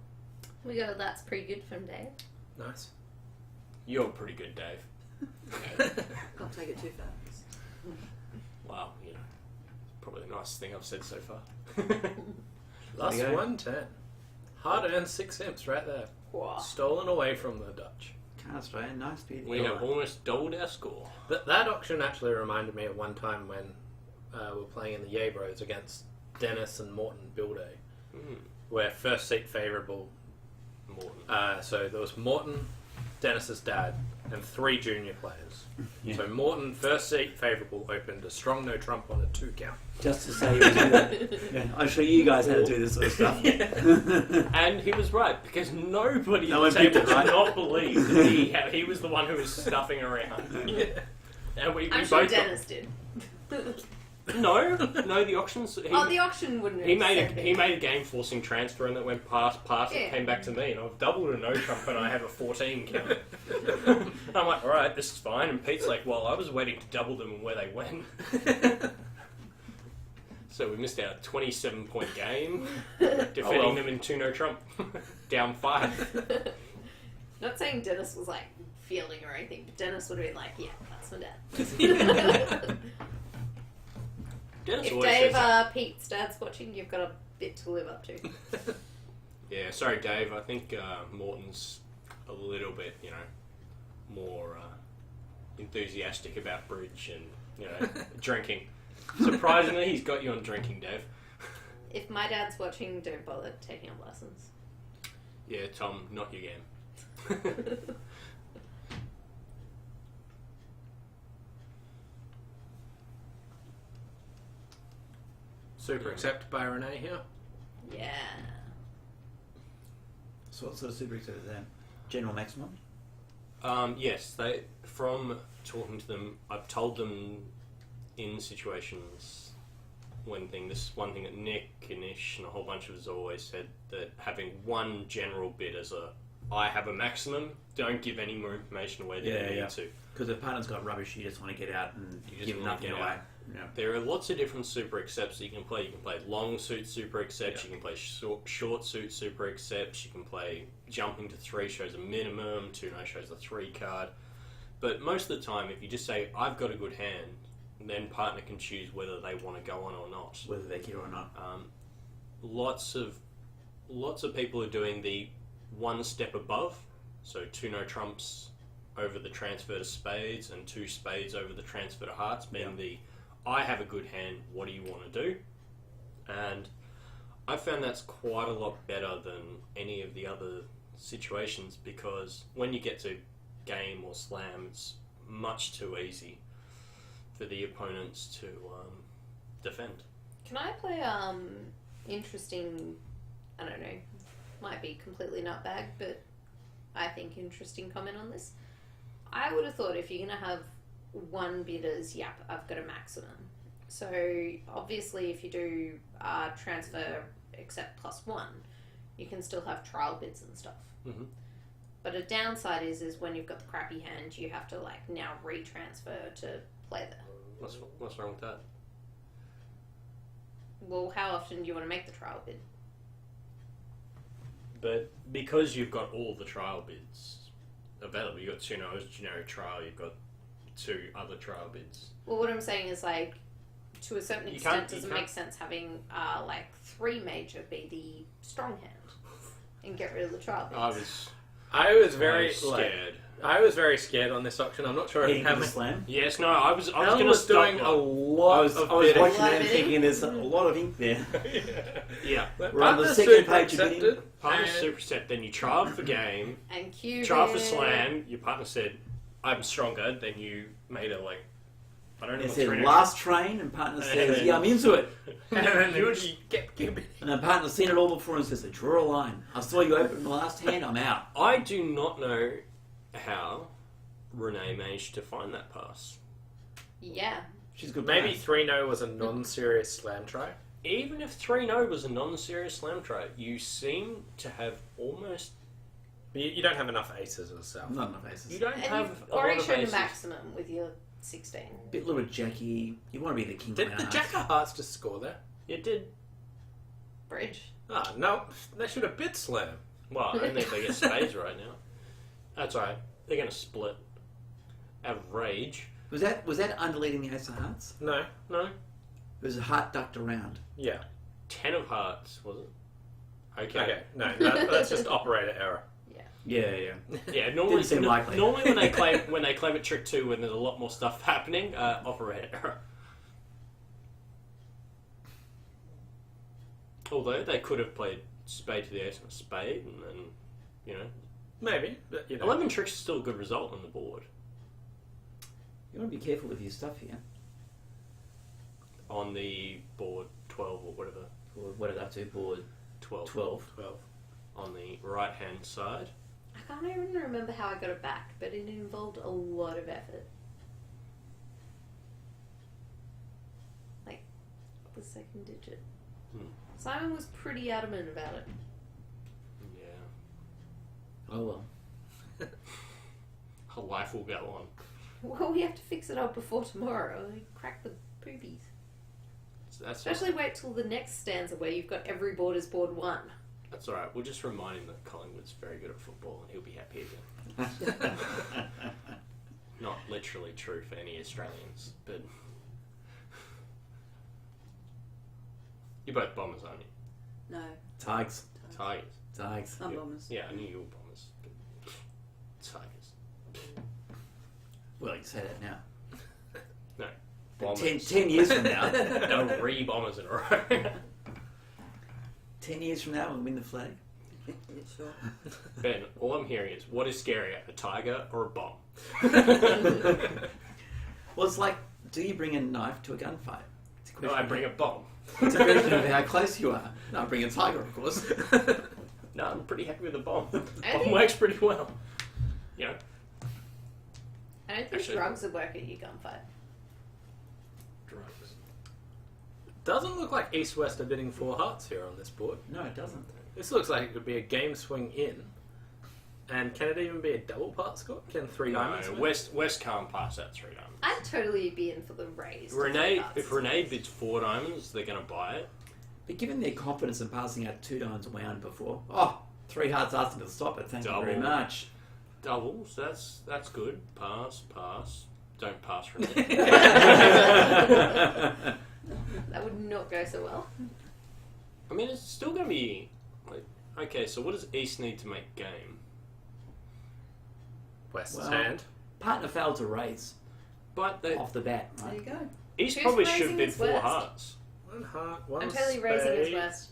We got that's pretty good from Dave. Nice. You're pretty good, Dave. Can't take it too far. Wow, you know, probably the nicest thing I've said so far. Last There you go. 110. Hard earned 6 imps right there. Wow. Stolen away from the Dutch. Cast, right? Nice bid. We have almost doubled our score. That auction actually reminded me of one time when we were playing in the Yabros against Dennis and Morton Builday, where first seat favourable. Morton. So there was Morton, Dennis's dad, and 3 junior players. Yeah. So Morton, first seat favourable, opened a strong no trump on a 2 count. Just to say, I'll show you guys how to do this sort of stuff. And he was right, because nobody No at the one picked table it, right? did not believe that he was the one who was stuffing around. And we I'm sure both Dennis did. No, the auctions. The auction wouldn't have He made said a game forcing transfer and that went past. Yeah. It came back to me, and I've doubled a no trump and I have a 14 count. I'm like, all right, this is fine. And Pete's like, well, I was waiting to double them and where they went. So we missed out a 27-point game, defending them in 2 no trump, down 5. Not saying Dennis was like feeling or anything, but Dennis would have been like, yeah, that's my dad. Dennis If always Dave, says, Pete's dad's watching, you've got a bit to live up to. yeah, sorry, Dave. I think Morton's a little bit, more enthusiastic about bridge and drinking. Surprisingly, he's got you on drinking, Dave. If my dad's watching, don't bother taking up lessons. Yeah, Tom, not your game. Super accepted by Renee here. Yeah. So what sort of super accepted is that? General maximum? Yes, from talking to them, I've told them in situations this one thing that Nick and Ish and a whole bunch of us always said, that having one general bid as I have a maximum, don't give any more information away than you need to. Because if the partner's got rubbish, you just want to get out and You just give wanna nothing get away. out. Yeah. There are lots of different super accepts that you can play. You can play long suit super accepts, you can play short suit super accepts, you can play jumping to 3 shows a minimum, 2 no shows a 3 card. But most of the time, if you just say, I've got a good hand, then partner can choose whether they want to go on or not. Whether they care or not. Lots of people are doing the one step above, so 2 no trumps over the transfer to spades and 2 spades over the transfer to hearts, being the I have a good hand, what do you want to do? And I found that's quite a lot better than any of the other situations, because when you get to game or slam, it's much too easy for the opponents to defend. Can I play interesting, I don't know, might be completely nutbag, but I think interesting comment on this. I would have thought if you're going to have one bidders, yep, I've got a maximum. So obviously if you do transfer except +1, you can still have trial bids and stuff. Mm-hmm. But a downside is when you've got the crappy hand, you have to now retransfer to play there. What's wrong with that? Well, how often do you want to make the trial bid? But because you've got all the trial bids available, you've got 2 no's, generic trial, you've got 2 other trial bids. Well, what I'm saying is to a certain extent, does it make sense having 3 major be the strong hand and get rid of the trial bids? I was very scared. I was very scared on this auction. I'm not sure Hitting how the many. slam? Yes, no, I was Alan going to was stop doing a one. lot I was of watching bidding. that and thinking there's a lot of ink there. Yeah. We're on the Partner second super page of bidding. accepted, Partner and- super set, then you trial for game, And Cuban. trial for slam, your partner said, I'm stronger, then you made a I don't know It what said 3 last train, and partner And says, then- yeah, I'm into it. And then You you would- get bidding. And the partner's seen it all before and says, draw a line. I saw you open the last hand, I'm out. I do not know how Renee managed to find that pass. Yeah. She's a good. Maybe player. 3-0 was a non-serious slam try. Even if 3-0 was a non-serious slam try, you seem to have almost... You don't have enough aces yourself. Not enough aces. You don't And have you've a lot already of shown a aces. maximum with your 16. Bit little Jackie. You want to be the king. Did of the hearts. Jack of Hearts just score there? You did. Bridge. Ah, no. They should have bid slam. Well, only if they get spades right now. That's alright. They're going to split. Out of rage. Was that underleading the ace of hearts? No. No. It was a heart ducked around. Yeah. 10 of hearts, was it? Okay. No, that's just operator error. Yeah. Yeah, normally, Didn't seem likely. normally when they claim it trick 2 when there's a lot more stuff happening, operator error. Although they could have played spade to the ace of a spade and then, Maybe, but 11 tricks is still a good result on the board. You want to be careful with your stuff here. On the board 12 or whatever. What did I do? Board 12. 12. On the right hand side. I can't even remember how I got it back, but it involved a lot of effort. Like, the second digit. Simon was pretty adamant about it. Yeah. Oh well. Her life will go on. Well, we have to fix it up before tomorrow. Like, crack the boobies. So that's Especially wait till the next stanza where you've got every board as board 1. That's alright. We'll just remind him that Collingwood's very good at football and he'll be happy again. Not literally true for any Australians, but you're both Bombers, aren't you? No. Tigers. Tigers. Tigers. I'm Bombers. Yeah, I knew you were Bombers. But Tigers. Well, you say that now. No. But Bombers. 10 years from now. No, 3 Bombers in a row. 10 years from now, we'll win the flag. Yeah, sure. Ben, all I'm hearing is, what is scarier, a tiger or a bomb? Well, it's like, do you bring a knife to a gunfight? It's a No, question I bring a bomb. It's a question of how close you are. No, I bring a tiger, of course. No, I'm pretty happy with the bomb. I Bomb think- works pretty well. You know, I don't think Actually- drugs would work at your gunfight. drugs. Doesn't look like East-West are bidding 4 hearts here on this board. No, it doesn't. This looks like it could be a game swing in. And can it even be a double part score? Can 3 diamonds No, win? West can't pass that 3 diamonds. I'd totally be in for the raise. If Renee bids 4 diamonds, they're going to buy it. But given their confidence in passing out 2 diamonds wound before, 3 hearts asking to stop it, thank you very Double. much. Doubles, that's good. Pass. Don't pass Renee. That would not go so well. I mean, it's still going to be... Like, okay, so what does East need to make game? West's Well, hand. Partner failed to raise But they, off the bat, There right? you go. East Who's probably raising should bid his 4 West? hearts. 1 heart, 1 I'm totally spade. raising his West.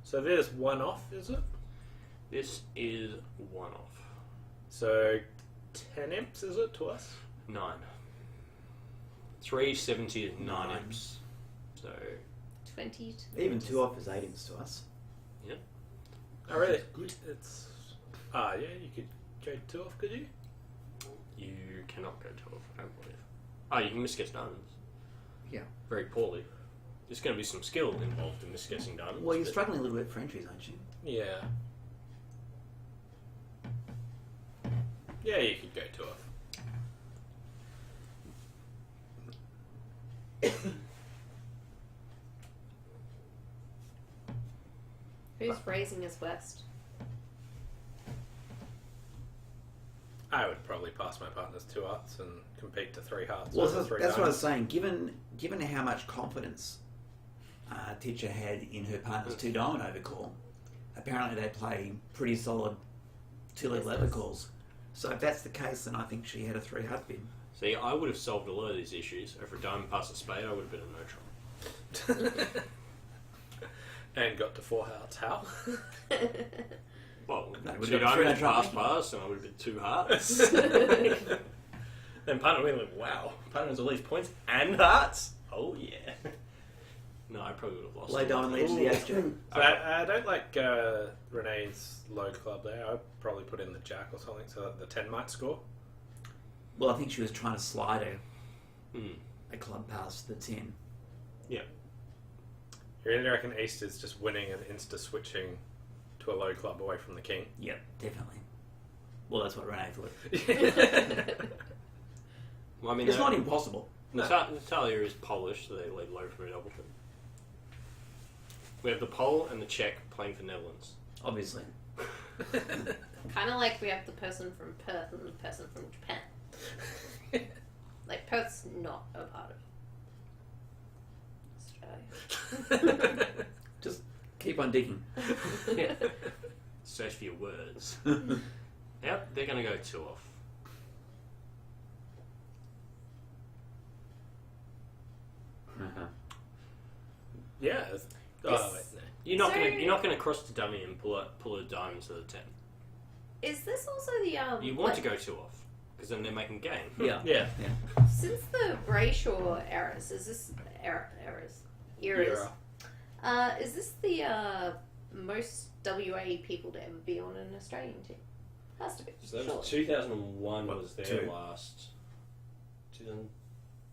So there's 1 off, is it? This is 1 off. So 10 imps, is it, to us? 9. 370 is 9 Nine. imps. So, 20. Even 2 off is 8 ins to us. Oh, really? It's... yeah, you could go 2 off, could you? you cannot go 12, I don't believe. Oh, you can misguess diamonds. Yeah. Very poorly. There's going to be some skill involved in misguessing diamonds. Well, you're but- struggling a little bit for entries, aren't you? Yeah. Yeah, you could go 2 off. Who's raising his West? I would probably pass my partner's 2 hearts and compete to 3 hearts. Well, over that's 3 what I was diamonds. saying. Given how much confidence Teacher had in her partner's 2 diamond overcall, apparently they play pretty solid 2 level calls. So if that's the case, then I think she had a 3 heart bid. See, I would have solved a lot of these issues. If a diamond passed a spade, I would have been a neutral. And got to 4 hearts. How? Well, No, we 2 got 3 diamonds neutral. pass, and I would have been 2 hearts. Then partner went like, wow, partner has all these points and hearts? Oh, yeah. No, I probably would have lost. Lay a lot. diamond leads to the ace jack. So I don't like Renee's low club there. I'd probably put in the jack or something so that the 10 might score. Well, I think she was trying to slide Hmm. a club past the 10. You really reckon East is just winning and insta-switching to a low club away from the king? Yep, definitely. Well, that's what Renee thought. Well, I mean, It's not impossible. Natalia is Polish, so they lead low from a Doubleton. We have the Pole and the Czech playing for Netherlands. Obviously. Kind of like we have the person from Perth and the person from Japan. Like, Perth's not a part of Australia. Just keep on digging. Search for your words. Yep, they're going to go 2 off. Yeah. Oh, wait, no. You're not going to cross the dummy and pull a diamond to the 10. Is this also the You want to go 2 off because then they're making game. Yeah. Yeah. Since the Brayshaw eras, is this eras? Is this the most WA people to ever be on an Australian team? Has to be. So that Surely. was 2001 was their 2. last. 2000.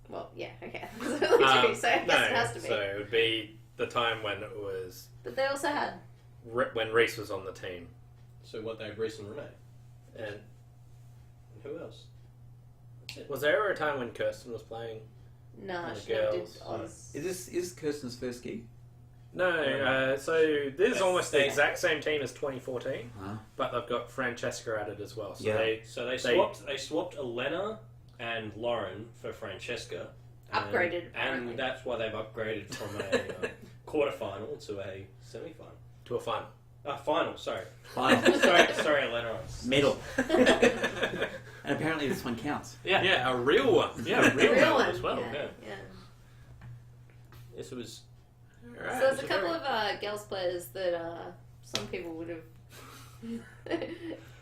Well, yeah, okay. So I guess it has to be. So it would be the time when it was But they also had when Reese was on the team, So what they had Reese and Renee. and And who else? That's it. was there ever a time when Kirsten was playing? no, the she never did girls, Oz. Is Kirsten's first gig? No, so this is almost the They- exact same team as 2014, Huh? but they've got Francesca added as well. So Yeah. So they swapped Elena and Lauren for Francesca. Upgraded, apparently. And that's why they've upgraded from a quarterfinal to a semi-final. to a final. Final, sorry. Final. sorry, Elena. Medal. And apparently this one counts. Yeah, a real one. Yeah, a real, Real one one as well. Yeah. Yeah. Yes, it was. Alright. So there's a couple of girls players that some people would have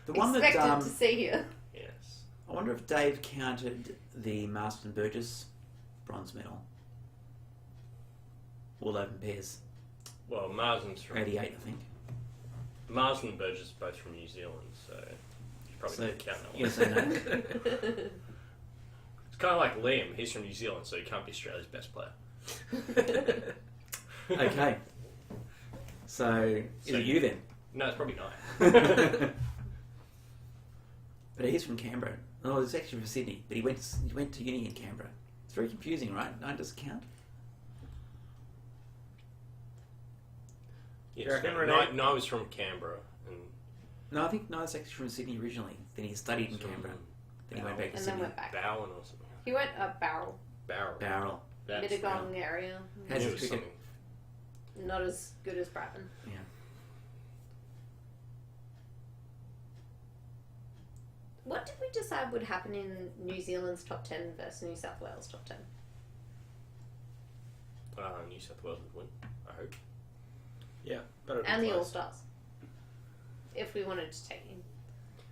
The one that expected to see here. Yes. I wonder if Dave counted the Marston Burgess bronze medal. All open pairs. Well, Marsden's from 88, I think. Marsden and Burgess are both from New Zealand, so you probably So, didn't count that one. you say no? It's kind of like Liam. He's from New Zealand, so he can't be Australia's best player. Okay. So, is it you then? No, it's probably not. But he's from Canberra. No, it's actually from Sydney, but he went to uni in Canberra. It's very confusing, right? 9 doesn't count. Yes, You reckon, no, Renee? no, I was from Canberra. And No, I think Niall's actually from Sydney originally. Then he studied in Canberra. Then he went back to And then Sydney. went back. Bowen or something. He went Barrel, Barrel. That's Mittagong area. How's It his was cricket? something. Not as good as Bratton. Yeah. What did we decide would happen in New Zealand's top 10 versus New South Wales top 10? New South Wales would win, I hope. Yeah, but And the All Stars. If we wanted to take him.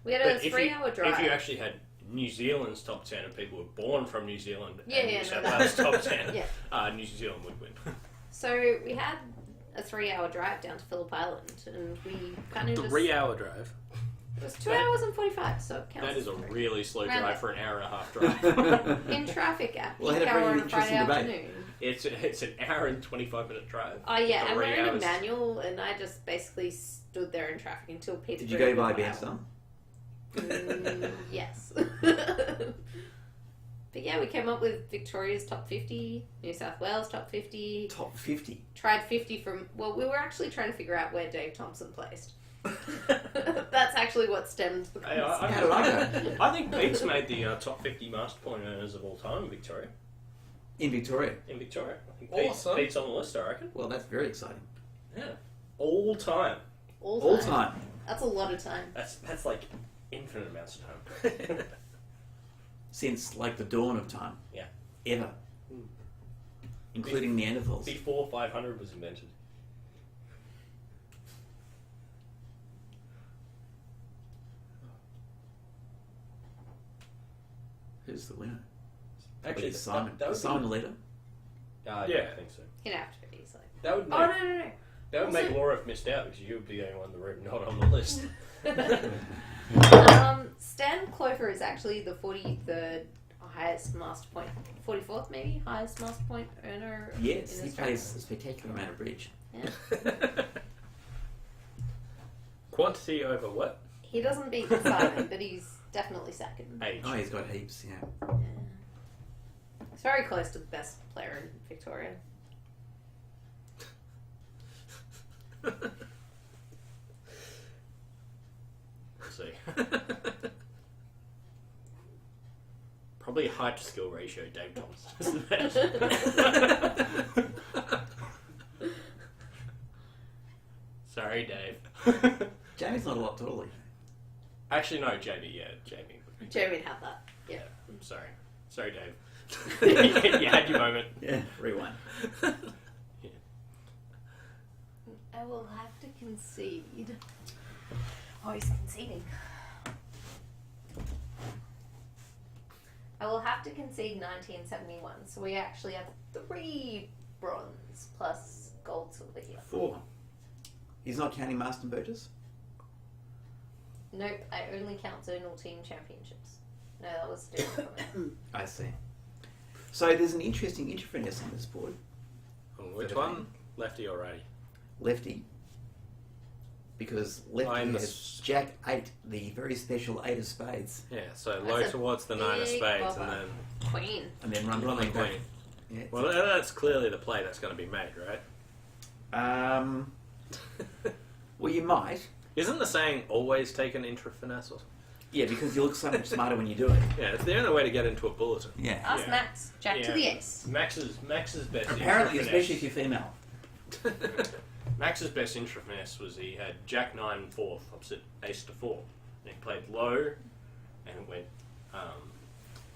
We had But a if you- 3-hour drive. If you actually had New Zealand's top 10 and people were born from New Zealand Yeah, and yeah, New no, South that- Wales top 10, Yeah. New Zealand would win. So we had a 3-hour drive down to Phillip Island, and we kind of just... 3-hour drive. It was 2 hours and 45, so it counts. That is a as three. really slow Round drive it. for an hour and a half drive. In traffic at Well, I peak had a hour very on a Friday interesting debate. afternoon. It's an hour and 25-minute drive. Oh yeah, and 3 we're in a hours. manual, and I just basically stood there in traffic until people. Did you go by Bairstow? Yes. But yeah, we came up with Victoria's top 50, New South Wales top 50. Top 50. Tried 50 from. Well, we were actually trying to figure out where Dave Thompson placed. That's actually what stemmed the Hey, I- How did I go? I think Pete's made the top 50 master point earners of all time in Victoria. In Victoria. I think Awesome. Pete's on the list, I reckon. Well, that's very exciting. Yeah. All time. All time. That's a lot of time. That's like infinite amounts of time. Since, like, the dawn of time. Yeah. Ever. Mm. Including Neanderthals. Before 500 was invented. Who's the winner? Actually, Is Simon. that would Is Simon the leader? Yeah, Yeah. I think so. He'd have to be easily. That would make, Oh no. that would make Also- Laura have missed out because you would be the only one in the room not on the list. Stan Clover is actually the 43rd highest master point, 44th maybe highest master point earner. Yes, in he Australia. plays a spectacular amount of bridge. Yeah. Quantity over what? He doesn't beat Simon, but he's definitely second. Age. Oh, he's got heaps, yeah. Yeah. He's very close to the best player in Victoria. Let's see. Probably a height to skill ratio, Dave Thompson, isn't it? Sorry, Dave. Jamie's not a lot taller. Actually, no, Jamie. Yeah, Jamie. Would be Jamie'd have that. Yeah, I'm sorry. Sorry, Dave. You had your moment. Yeah, rewind. I will have to concede. Oh, he's conceding. will have to concede 1971. So we actually have 3 bronze plus gold, silver here. 4. He's not counting Marston Burgess? Nope, I only count zonal team championships. No, that was a different comment. I see. So there's an interesting interference on this board. On which one? Lefty or righty? Lefty. Because lefty I'm the has Jack 8, the very special 8 of spades. Yeah, so That's low a towards the 9 of big spades bopper. and then... Queen. And then run Running back. queen. Yeah. Well, that's clearly the play that's going to be made, right? Well, you might. Isn't the saying always take an intra finesse or something? Yeah, because you look so much smarter when you do it. Yeah, it's the only way to get into a bulletin. Yeah. Ask Yeah. Max. Jack to the ace. Max's best. Apparently, intra especially if you're female. Max's best intra finesse was he had Jack 9 and 4th opposite Ace to 4, and he played low, and it went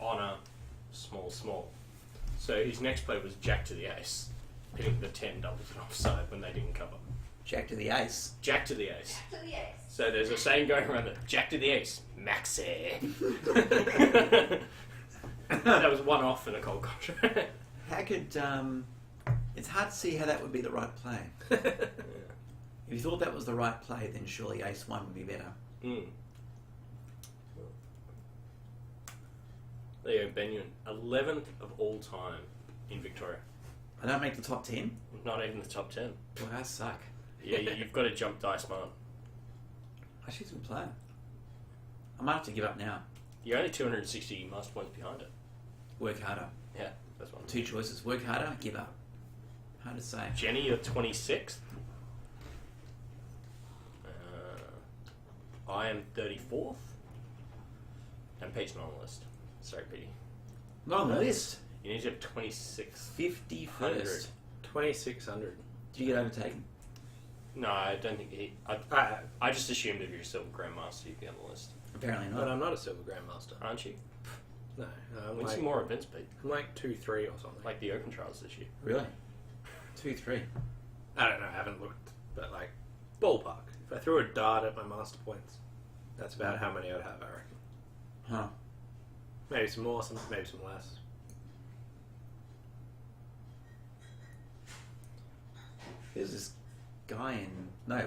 honour, small, small. So his next play was Jack to the Ace, hitting the 10 doubles and offside when they didn't cover. Jack to the ace. Jack to the Ace. To the ace. So there's a saying going around that Jack to the Ace, Maxi. That was one off in a cold contract. How could, it's hard to see how that would be the right play. If you thought that was the right play, then surely ace 1 would be better. Mm. There you go, Benyon. 11th of all time in Victoria. I don't make the top 10. Not even the top 10. Well, I suck. Yeah, you've got to jump dice man. Actually, it's a good player. I might have to give up now. You're only 260 master points behind it. Work harder. Yeah, that's one. 2 choices. Work harder, give up. Hard to say. Jenny, you're 26th. I am 34th. And Pete's not on the list. Sorry, Petey. Not on the list. You need to have 26th. 51st. 2,600. Do you get overtaken? No, I don't think he... I just assumed if you're a silver grandmaster, you'd be on the list. Apparently But not. I'm not a silver grandmaster. Aren't you? No, I'm Win like, some more events, Pete. I'm like 2-3 or something. Like the Open Trials this year. Really? 2-3. I don't know, I haven't looked, but like ballpark. If I threw a dart at my master points, that's about how many I'd have, I reckon. Huh. Maybe some more, maybe some less. There's this guy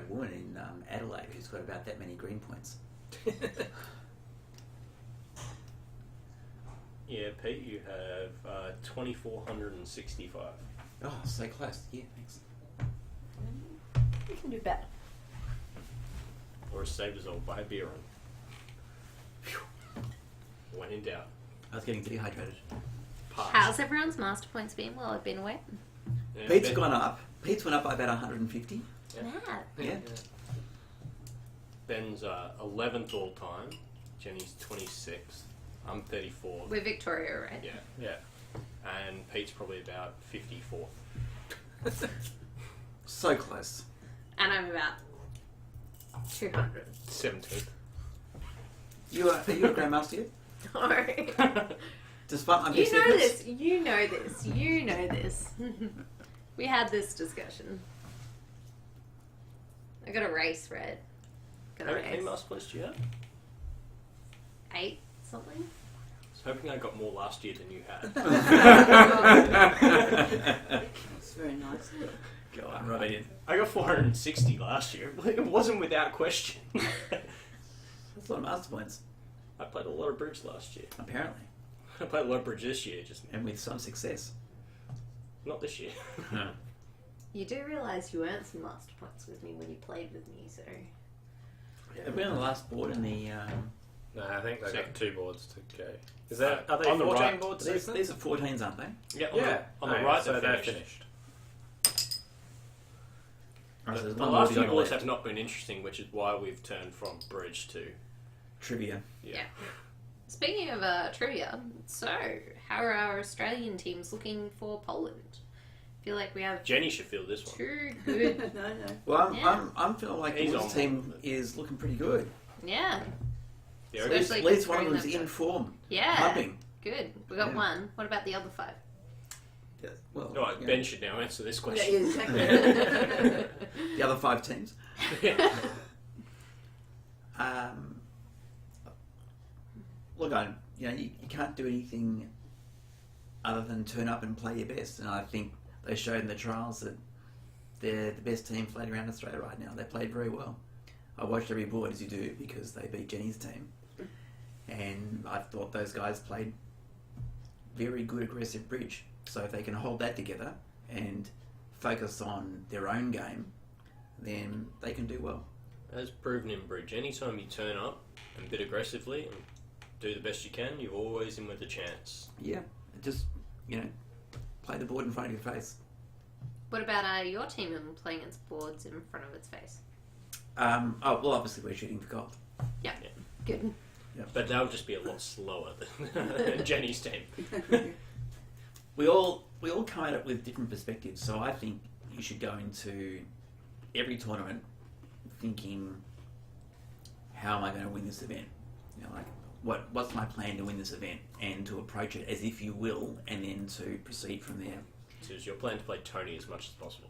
woman in Adelaide who's got about that many green points. Yeah, Pete, you have 2,465. Oh, so close. Yeah, thanks. You can do better. Or as saved as old, buy a beer on. Phew. When in doubt. I was getting dehydrated. Pass. How's everyone's master points been while I've been away? Yeah, Pete's Ben- gone up. Pete's went up by about 150. Yeah. Mad. Yeah. Ben's 11th all time. Jenny's 26th. I'm 34th. We're Victoria, right? Yeah. Yeah. And Pete's probably about 54th. So close. And I'm about 200. 17th. Are you a grandmaster yet? No. Despite my You big know secrets? this. You know this. You know this. We had this discussion. I got a race, Red. Got How a many race. master points do you have? 8 something. I was hoping I got more last year than you had. It's very nice. God, right. I got 460 last year. It wasn't without question. That's a lot of master points, I played a lot of bridge last year. apparently. I played a lot of bridge this year, just And with some success. not this year. You do realise you earned some master points with me when you played with me, so... Have we on the last board in the... No, I think they've Second. got 2 boards to go. Is that, are they on the 14 right. boards? these, Susan? these are 14s, aren't they? Yeah, Yeah. on the Oh, right so they're they're finished. finished. Right, so there's The one last more few on the boards left. have not been interesting, which is why we've turned from bridge to... Trivia. Yeah. Speaking of trivia, so how are our Australian teams looking for Poland? I feel like we have Jenny should feel this one. 2 good... No. Well, Yeah. I'm feeling like He's the on team board. is looking pretty good. Yeah, The At Ogres- Especially least, at least one of considering them's in they've form. yeah, Pumping. good. We got Yeah. 1. What about the other 5? Yeah, well, No, yeah. Ben should now answer this Yeah, question. exactly. The other 5 teams. Yeah. Look, you can't do anything other than turn up and play your best. And I think they showed in the trials that they're the best team playing around Australia right now. They played very well. I watched every board, as you do, because they beat Jenny's team. And I thought those guys played very good aggressive bridge. So if they can hold that together and focus on their own game, then they can do well. As proven in bridge, anytime you turn up and bid aggressively and do the best you can, you're always in with a chance. Yeah, just, play the board in front of your face. What about your team and playing its boards in front of its face? Well, obviously we're shooting for gold. Yeah. Good. But they'll just be a lot slower than Jenny's team. We all come at it with different perspectives, so I think you should go into every tournament thinking, how am I going to win this event? What's my plan to win this event, and to approach it as if you will, and then to proceed from there. So is your plan to play Tony as much as possible?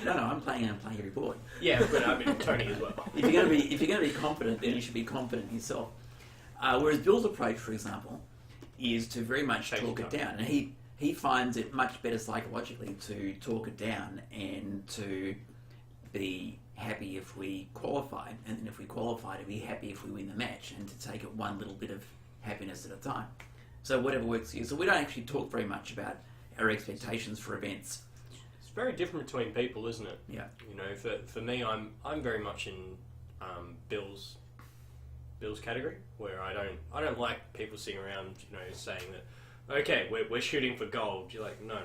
No, I'm playing every board. Yeah, but I mean Tony as well. If you're going to be confident, then you should be confident in yourself. Whereas Bill's approach, for example, is to very much talk it down, and he finds it much better psychologically to talk it down and to be happy if we qualified, and then if we qualify, to be happy if we win the match, and to take it one little bit of happiness at a time. So whatever works for you. So we don't actually talk very much about our expectations for events. It's very different between people, isn't it? Yeah. For me, I'm very much in Bill's category, where I don't like people sitting around, saying that, okay, we're shooting for gold. You're like, no.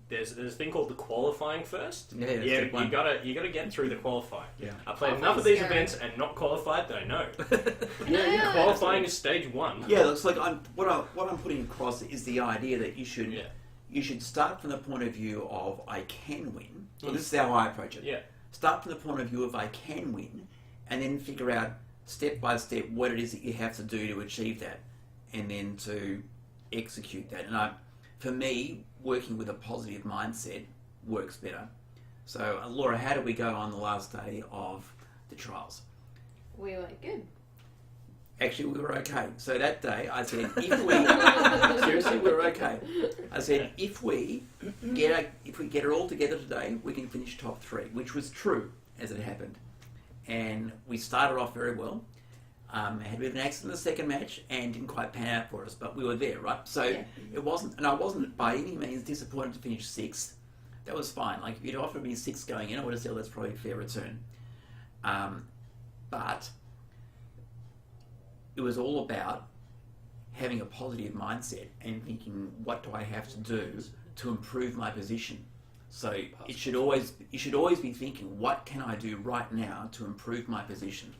There's a thing called the qualifying first. Yeah, you gotta get through the qualifying. Yeah. I played enough of these events and not qualified that I know. Qualifying is stage one. Yeah, looks like what I'm putting across is the idea that you should start from the point of view of I can win. Well, this is how I approach it. Yeah. Start from the point of view of I can win, and then figure out step by step what it is that you have to do to achieve that, and then to execute that. And for me, working with a positive mindset works better. So, Laura, how did we go on the last day of the trials? We went good. Actually, we were okay. So that day, I said, seriously, we were okay. I said, if we get it all together today, we can finish top 3, which was true as it happened. And we started off very well. Had a bit of an accident in the second match and didn't quite pan out for us, but we were there, right? So It wasn't, and I wasn't by any means disappointed to finish 6th. That was fine. Like, if you'd offered me 6 going in, I would have said, that's probably a fair return. But it was all about having a positive mindset and thinking, what do I have to do to improve my position? So you should always be thinking, what can I do right now to improve my position?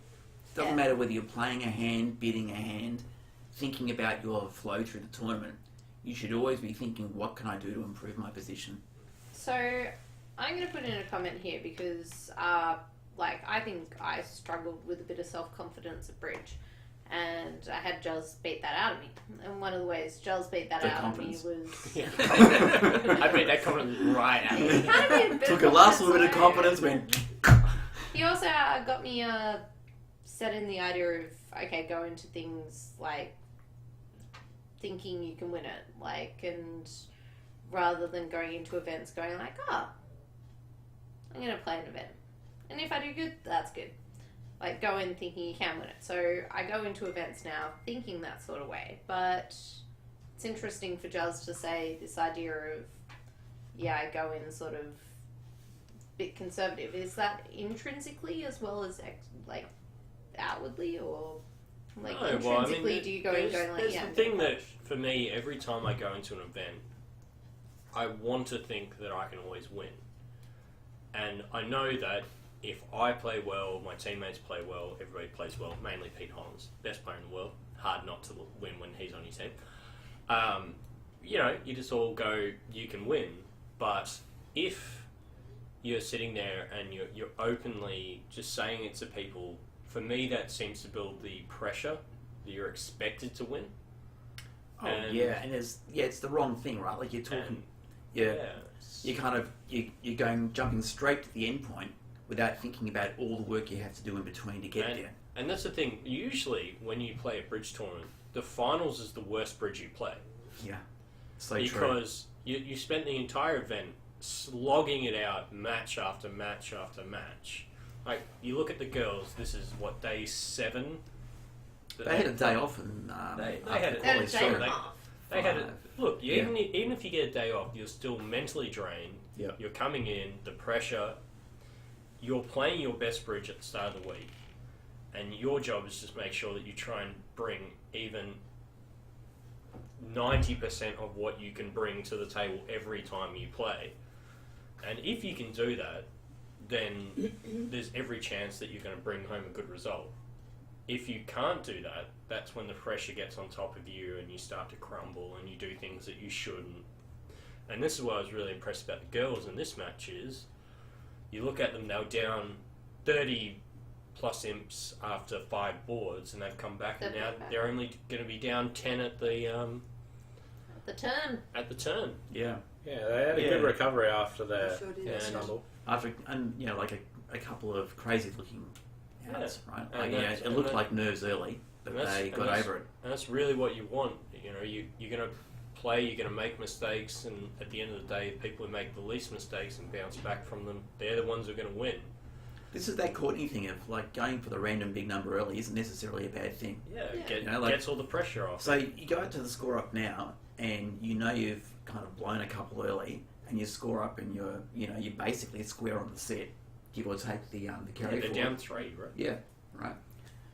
Doesn't matter whether you're playing a hand, bidding a hand, thinking about your flow through the tournament. You should always be thinking, what can I do to improve my position? So I'm going to put in a comment here because, I think I struggled with a bit of self-confidence at bridge, and I had Juz beat that out of me. And one of the ways Juz beat that out of me was... I beat that confidence right out of me. Took a last little bit of confidence, went... He also got me set in the idea of, okay, go into things like thinking you can win it, and rather than going into events going like, I'm going to play an event. And if I do good, that's good. Like, go in thinking you can win it. So I go into events now thinking that sort of way. But it's interesting for Juz to say this idea of, I go in sort of a bit conservative. Is that intrinsically as well as, outwardly? Or, intrinsically, do you go in going like, there's the thing that, for me, every time I go into an event, I want to think that I can always win. And I know that if I play well, my teammates play well, everybody plays well, mainly Pete Hollins, best player in the world, hard not to win when he's on your team. You just all go, you can win. But if you're sitting there and you're openly just saying it to people, for me that seems to build the pressure that you're expected to win. Oh, and it's the wrong thing, right? Like, you're talking... you're jumping straight to the end point without thinking about all the work you have to do in between to get there. And that's the thing. Usually, when you play a bridge tournament, the finals is the worst bridge you play. Yeah, so true. Because you spent the entire event slogging it out, match after match after match. Like, you look at the girls, this is, what, day 7? They had a day off, and They after had a They had a quali, day so and a half. They had it. Five. Look, Yeah. even if you get a day off, you're still mentally drained. Yep. You're coming in, the pressure. You're playing your best bridge at the start of the week, and your job is just make sure that you try and bring even 90% of what you can bring to the table every time you play. And if you can do that, then there's every chance that you're going to bring home a good result. If you can't do that, that's when the pressure gets on top of you and you start to crumble and you do things that you shouldn't. And this is what I was really impressed about the girls in this match is, you look at them, they were down 30 plus imps after 5 boards, and they've come back, and They've now come back. they're only going to be down 10 at the The turn. turn. yeah. Yeah, they had a Yeah. good recovery after They their sure did. Yeah. stumble. After, and you know, like a couple of crazy looking outs, right? And Like, you know, that's- it and looked that- like nerves early, but and that's- they and got that's- over it. And that's really what you want. You know, you're going to play, you're going to make mistakes, and at the end of the day, people who make the least mistakes and bounce back from them, they're the ones who are going to win. This is that Courtney thing of like going for the random big number early isn't necessarily a bad thing. Yeah, Yeah. Get, You know, like- gets all the pressure off. So you go out to the score up now, and you know you've kind of blown a couple early, and you score up, and you're basically square on the set, give or take the carry they're forward. down 3, right? Yeah, right.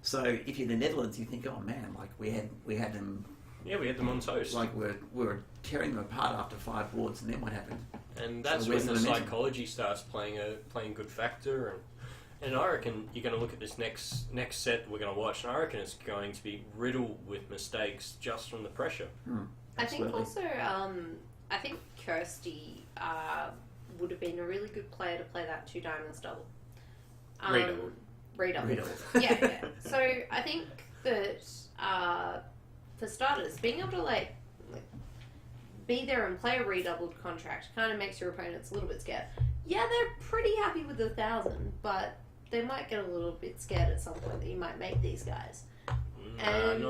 So if you're the Netherlands, you think, oh man, like we had them, Yeah, we had them on toast. like we were tearing them apart after 5 boards, and then what happened? And that's So when where's the the momentum? psychology starts playing good factor, and I reckon you're going to look at this next set we're going to watch, and I reckon it's going to be riddled with mistakes just from the pressure. I think Absolutely. also, I think Kirsty would have been a really good player to play that 2 diamonds double. Redoubled. Redoubled. Yeah. So I think that for starters, being able to like be there and play a redoubled contract kind of makes your opponents a little bit scared. Yeah, they're pretty happy with the 1,000, but they might get a little bit scared at some point that you might make these guys. And-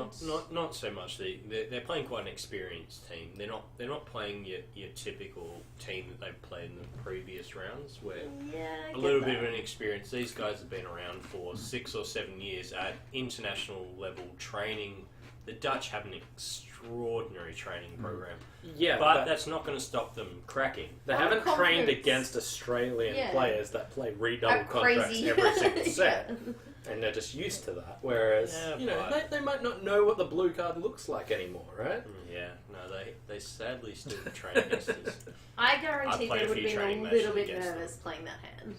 Not so much. They're playing quite an experienced team. They're not playing your typical team that they've played in the previous rounds, where Yeah, I a get little that. bit of an experience. These guys have been around for 6 or 7 years at international level training. The Dutch have an extraordinary training program, Yeah, but that's not going to stop them cracking. they Well, haven't confidence. trained against Australian Yeah. players that play A redouble contracts crazy every single set, Yeah. and they're just used to that. Whereas, Yeah, but- they might not know what the blue card looks like anymore, right? Yeah, no, they sadly still train against us. I I've guarantee played they a would have few been training a matches little bit against them. nervous playing that hand.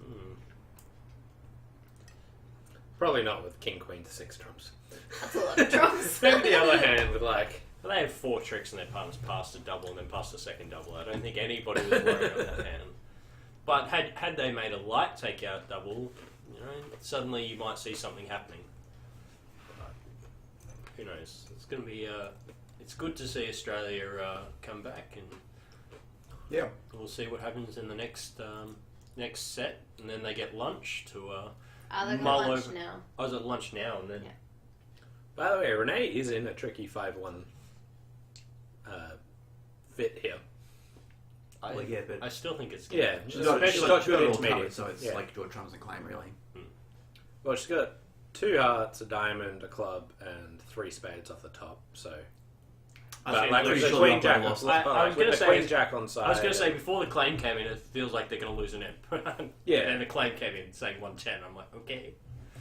Hmm. Probably not with King, Queen to 6 trumps. That's a lot of trumps. Maybe the other hand with like, Well, they had 4 tricks and their partners passed a double and then passed a second double. I don't think anybody was worried about that hand. But had they made a light takeout double, you know, suddenly you might see something happening. But who knows? It's going to be. It's good to see Australia come back, and Yeah. we'll see what happens in the next set, and then they get lunch to. They're going Mull lunch over. now. I was at lunch now, and then Yeah. by the way, Renee is in a tricky 5-1 fit here. Well, yeah, but I still think it's. Yeah, she's got she's got it good all intermediate. covered, so it's Yeah. like George Trump's a claim, really. Well, she's got 2 hearts, a diamond, a club, and 3 spades off the top. So, I but think like pretty with the sure queen they'll jack, probably lost. I was with gonna the say- queen jack on side. I was going to say, before the claim came in, it feels like they're going to lose an imp. Yeah. And then the claim came in saying 110. I'm like, okay.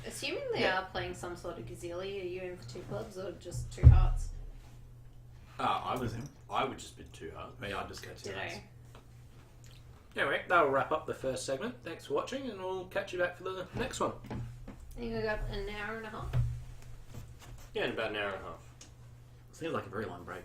Assuming they Yeah. are playing some sort of gazilli, are you in for 2 clubs or just 2 hearts? I Was him? would just be too hard. Maybe I'll just go to Ditto. that. Anyway, that'll wrap up the first segment. Thanks for watching, and we'll catch you back for the next one. I think I got an hour and a half. Yeah, in about an hour and a half. Seems like a very long break.